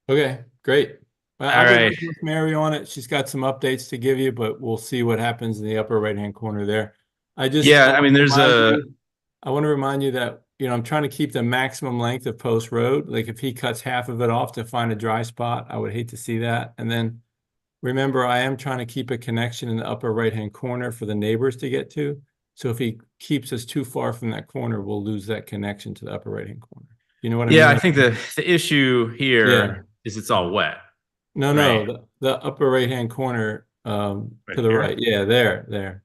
okay, great. Well, all I'll be right. working with Mary on it. She's got some updates to give you, but we'll see what happens in the upper right-hand corner there. I mean, there's I want to remind you that, I'm trying to keep the maximum length of Post Road. Like if he cuts half of it off to find a dry spot, I would hate to see that. And then remember, I am trying to keep a connection in the upper right-hand corner for the neighbors to get to. So if he keeps us too far from that corner, we'll lose that connection to the upper right-hand corner. You know what I mean? Yeah, I think the issue here is it's all wet. No, right? the upper right-hand corner to the here? right. Yeah, there.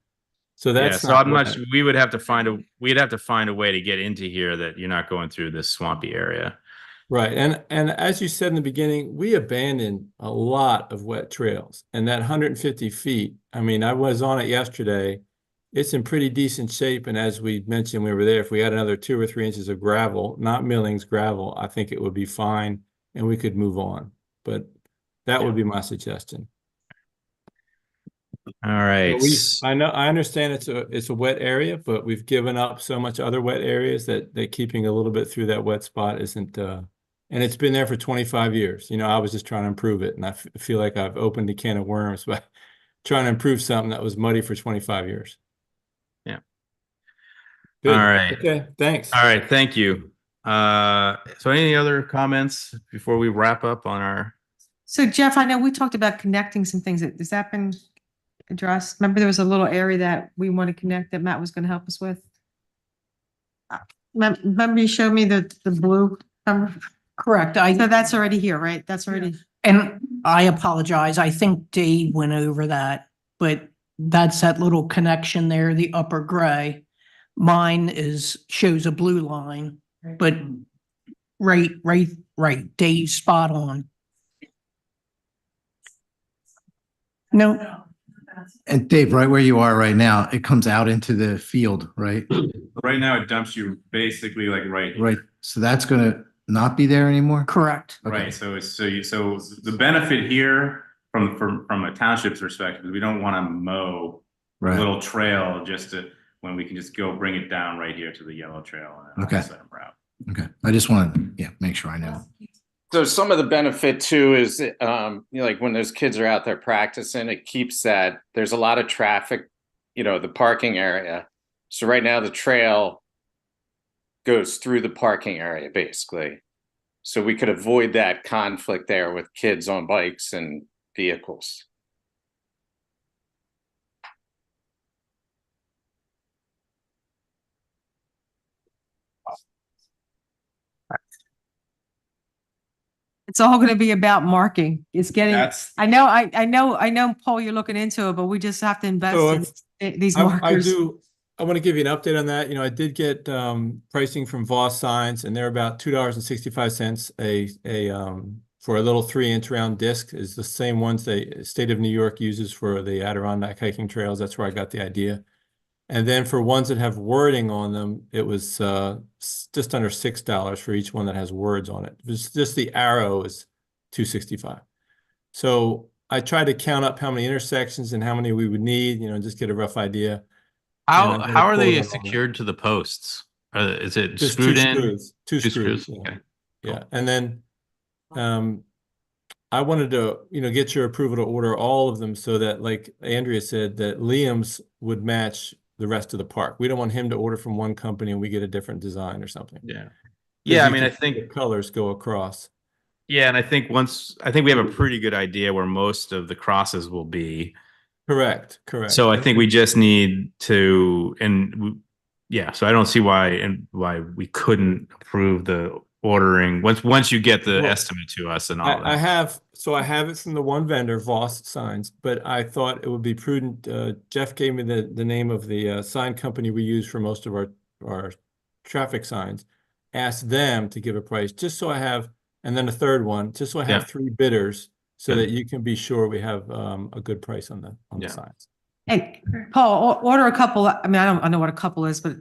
So that's so I'm not sure. We'd have to find a way to get into here that you're not going through this swampy area. Right. And as you said in the beginning, we abandoned a lot of wet trails. And that 150 feet, I mean, I was on it yesterday. It's in pretty decent shape. And as we mentioned, we were there. If we had another 2 or 3 inches of gravel, not millings, gravel, I think it would be fine and we could move on. But that would be my suggestion. All right. I understand it's a wet area, but we've given up so much other wet areas that keeping a little bit through that wet spot isn't, and it's been there for 25 years. I was just trying to improve it. And I feel like I've opened a can of worms by trying to improve something that was muddy for 25 years. Yeah. Good. All right. Okay. Thanks. All right. Thank you. So any other comments before we wrap up on our? So Jeff, I know we talked about connecting some things. Has that been addressed? Remember there was a little area that we want to connect that Matt was going to help us with? Remember you showed me the blue? Correct. So that's already here, right? That's already. And I apologize. I think Dave went over that, but that's that little connection there, the upper gray. Mine shows a blue line, but right. Dave's spot on. No. And Dave, right where you are right now, it comes out into the field, right? Right now, it dumps you basically like right here. Right. So that's going to not be there anymore? Correct. Okay. Right. So the benefit here from a township's perspective is we don't want to mow a little trail when we can just go bring it down right here to the yellow trail. And Okay. set them route. Okay. I just want to make sure I know. So some of the benefit too is, like when those kids are out there practicing, it keeps there's a lot of traffic, the parking area. So right now the trail goes through the parking area basically. So we could avoid that conflict there with kids on bikes and vehicles. It's all going to be about marking. It's getting, That's- I know, Paul, you're looking into it, but we just have to invest in these I markers. I want to give you an update on that. You know, I did get pricing from Voss Signs, and they're about $2.65 for a little 3-inch round disc. Is the same ones the state of New York uses for the Adirondack hiking trails. That's where I got the idea. And then for ones that have wording on them, it was just under $6 for each one that has words on it. It's just the arrow is $2.65. So I tried to count up how many intersections and how many we would need, you know, just get a rough idea. How And I'm how gonna are quote they on all that. secured to the posts? Is it Just screwed two in? screws, two screws. Yeah. Okay. Yeah. And then I wanted to, you know, get your approval to order all of them so that, like Andrea said, that Liam's would match the rest of the park. We don't want him to order from one company and we get a different design or something. Yeah. 'Cause Yeah, I you mean, can I see think the colors go across. yeah, and I think we have a pretty good idea where most of the crosses will be. Correct. So I think we just need to, yeah, so I don't see why we couldn't approve the ordering once you get the Well, estimate to us and all I that. have it from the one vendor, Voss Signs, but I thought it would be prudent. Jeff gave me the name of the sign company we use for most of our traffic signs. Ask them to give a price, just so I have, and then a third one, just so I have Yeah. 3 bidders, so Good. that you can be sure we have a good price on the Yeah. signs. Hey, Paul, order a couple. I mean, I know what a couple is, but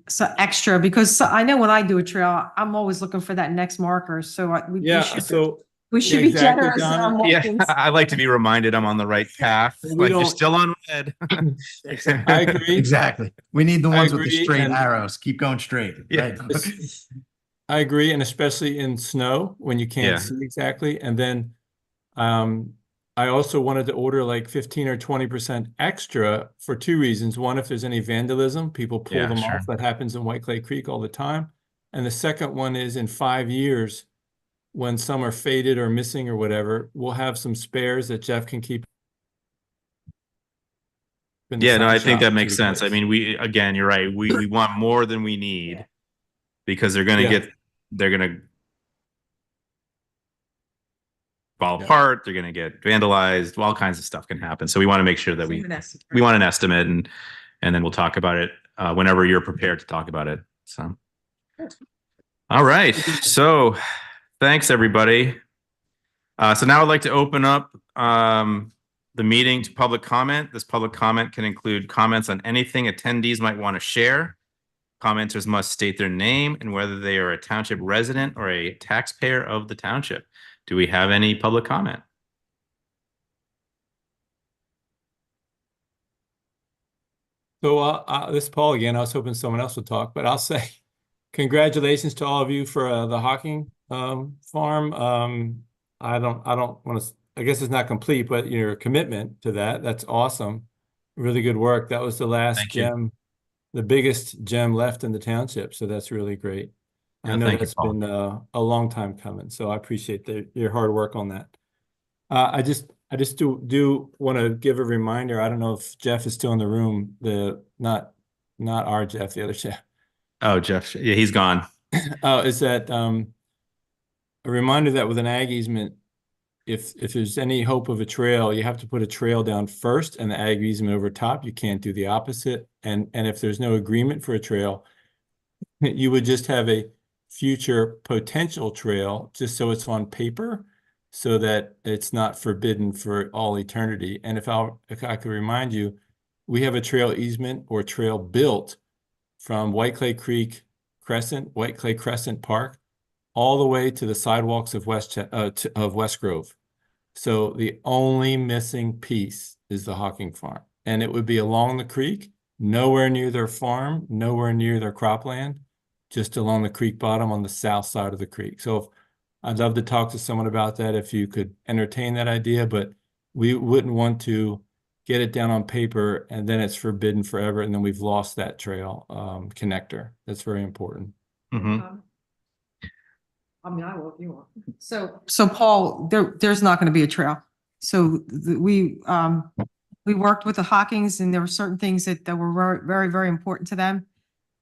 so extra, because I know when I do a trail, I'm always looking for that next marker. So we Yeah, should, so we should yeah, be exactly, generous in our Donna. Yeah, markings. I like to be reminded I'm on the right path. Well, we Like you're don't- still on red. I agree. Exactly. We need the I ones with the agree, straight and- arrows. Keep going straight. Yeah. Right? I agree, and especially in snow when you can't Yeah. see exactly. And then I also wanted to order like 15 or 20% extra for 2 reasons. One, if there's any vandalism, people pull Yeah, them sure. off. That happens in White Clay Creek all the time. And the second one is in 5 years, when some are faded or missing or whatever, we'll have some spares that Jeff can keep. in the Yeah, no, sign I think shop that to makes sense. I replace. mean, again, you're right. We want more than we need because they're Yeah. gonna fall Yeah. apart. They're gonna get vandalized. All kinds of stuff can happen. So we want to make sure that we want an estimate and then we'll talk about it whenever you're prepared to talk about it. So, all right. So, thanks everybody. So now I'd like to open up the meeting to public comment. This public comment can include comments on anything attendees might want to share. Commenters must state their name and whether they are a township resident or a taxpayer of the township. Do we have any public comment? So this is Paul again. I was hoping someone else would talk, but I'll say congratulations to all of you for the Hocking farm. I don't want to, I guess it's not complete, but your commitment to that, that's awesome. Really good work. That was the last Thank you. gem, the biggest gem left in the township. So that's really great. I Yeah, know thank you, that's Paul. been a long time coming. So I appreciate your hard work on that. I just do want to give a reminder. I don't know if Jeff is still in the room. Not our Jeff, the other Jeff. Oh, Jeff. Yeah, he's gone. Is that a reminder that with an ag easement, if there's any hope of a trail, you have to put a trail down first and the ag easement over top. You can't do the opposite. And if there's no agreement for a trail, you would just have a future potential trail, just so it's on paper, so that it's not forbidden for all eternity. And if I could remind you, we have a trail easement or trail built from White Clay Creek Crescent, White Clay Crescent Park, all the way to the sidewalks of West Grove. So the only missing piece is the Hocking farm, and it would be along the creek, nowhere near their farm, nowhere near their cropland, just along the creek bottom on the south side of the creek. So I'd love to talk to someone about that if you could entertain that idea, but we wouldn't want to get it down on paper and then it's forbidden forever and then we've lost that trail connector. That's very important. Mhm. I mean, I will if you want. So Paul, there's not going to be a trail. So we worked with the Hawkins and there were certain things that were very, very, very important to them.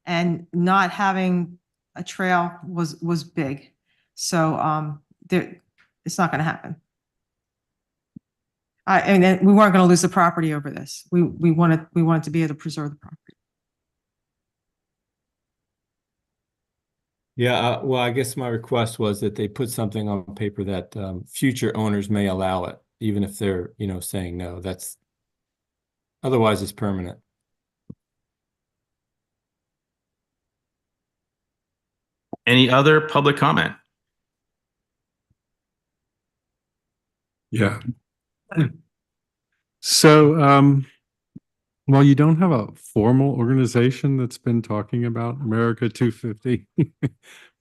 And not having a trail was big. So, it's not going to happen. And then we weren't going to lose the property over this. We wanted to be able to preserve the property. Yeah, well, I guess my request was that they put something on paper that future owners may allow it, even if they're, saying no. Otherwise it's permanent. Any other public comment? Yeah. So, while you don't have a formal organization that's been talking about America 250,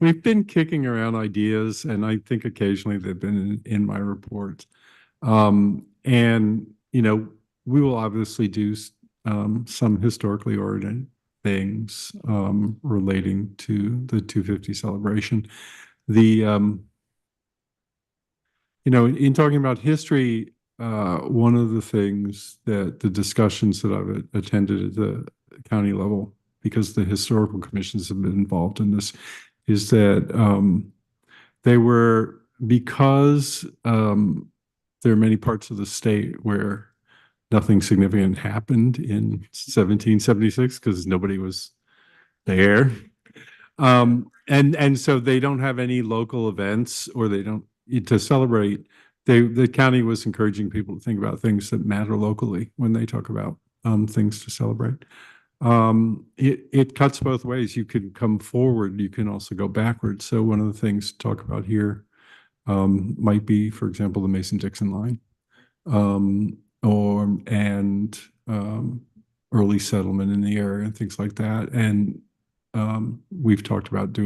we've been kicking around ideas, and I think occasionally they've been in my reports. And, we will obviously do some historically oriented things relating to the 250 celebration. In talking about history, one of the things that the discussions that I've attended at the county level, because the historical commissions have been involved in this, is that because there are many parts of the state where nothing significant happened in 1776 because nobody was there. And so they don't have any local events, or they don't to celebrate. The county was encouraging people to think about things that matter locally when they talk about things to celebrate. It cuts both ways. You can come forward, you can also go backwards. So one of the things to talk about here might be, for example, the Mason-Dixon line, and early settlement in the area and things like that. And we've talked about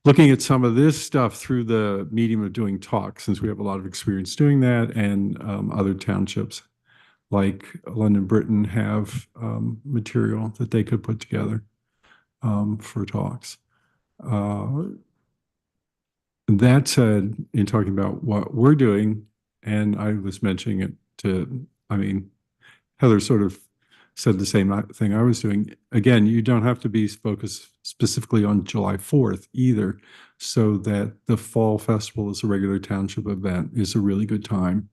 looking at some of this stuff through the medium of doing talks, since we have a lot of experience doing that, and other townships like London Britain have material that they could put together for talks. That said, in talking about what we're doing, and I was mentioning it Heather sort of said the same thing I was doing. Again, you don't have to be focused specifically on July 4th either, so that the Fall Festival as a regular township event is a really good time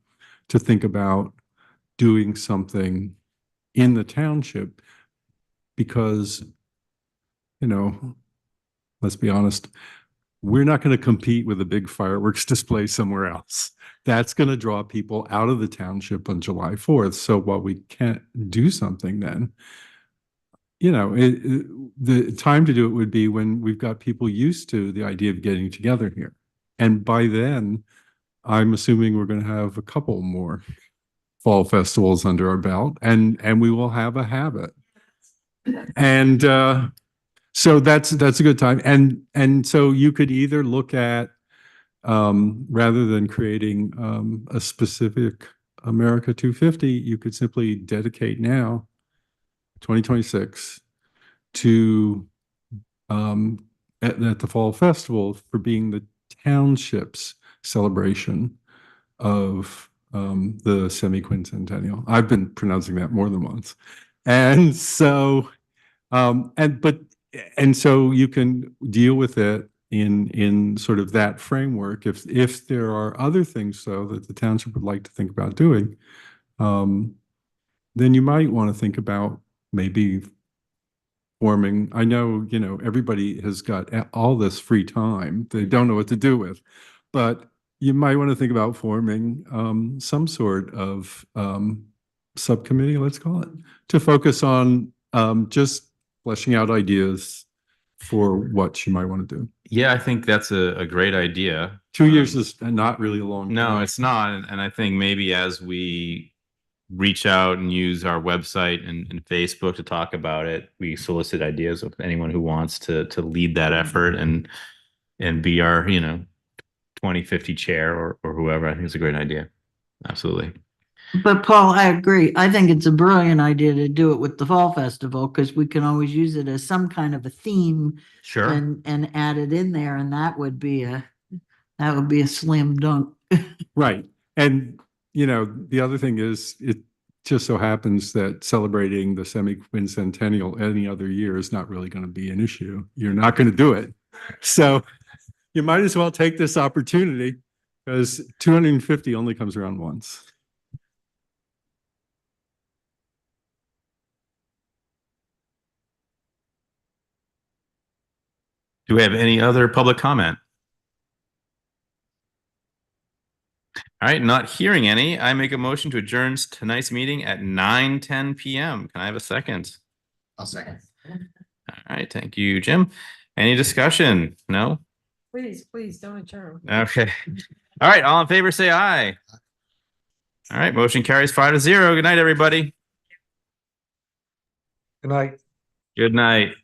to think about doing something in the township, because, let's be honest, we're not going to compete with a big fireworks display somewhere else. That's going to draw people out of the township on July 4th. So while we can't do something then, the time to do it would be when we've got people used to the idea of getting together here. And by then, I'm assuming we're going to have a couple more fall festivals under our belt, and we will have a habit. And so that's a good time. And so you could either look at, rather than creating a specific America 250, you could simply dedicate now 2026 to at the Fall Festival for being the township's celebration of the semi-quincentennial. I've been pronouncing that more than once. And so so you can deal with it in sort of that framework. If there are other things, though, that the township would like to think about doing, then you might want to think about maybe forming. I know, everybody has got all this free time they don't know what to do with, but you might want to think about forming some sort of subcommittee, let's call it, to focus on just fleshing out ideas for what you might want to do. Yeah, I think that's a great idea. 2 years is not really a long time. No, it's not. And I think maybe as we reach out and use our website and Facebook to talk about it, we solicit ideas of anyone who wants to lead that effort and be our, 2050 chair or whoever. I think it's a great idea. Absolutely. But Paul, I agree. I think it's a brilliant idea to do it with the fall festival because we can always use it as some kind of a theme Sure. and add it in there, and that would be a slam dunk. Right. And, you know, the other thing is, it just so happens that celebrating the semi-quincentennial any other year is not really going to be an issue. You're not going to do it. So you might as well take this opportunity because 250 only comes around once. Do we have any other public comment? All right, not hearing any, I make a motion to adjourn tonight's meeting at 9:10 p.m. Can I have a second? I'll second. All right, thank you, Jim. Any discussion? No? Please, don't adjourn. Okay. All right, all in favor, say aye. All right, motion carries 5-0. Good night, everybody. Good night. Good night.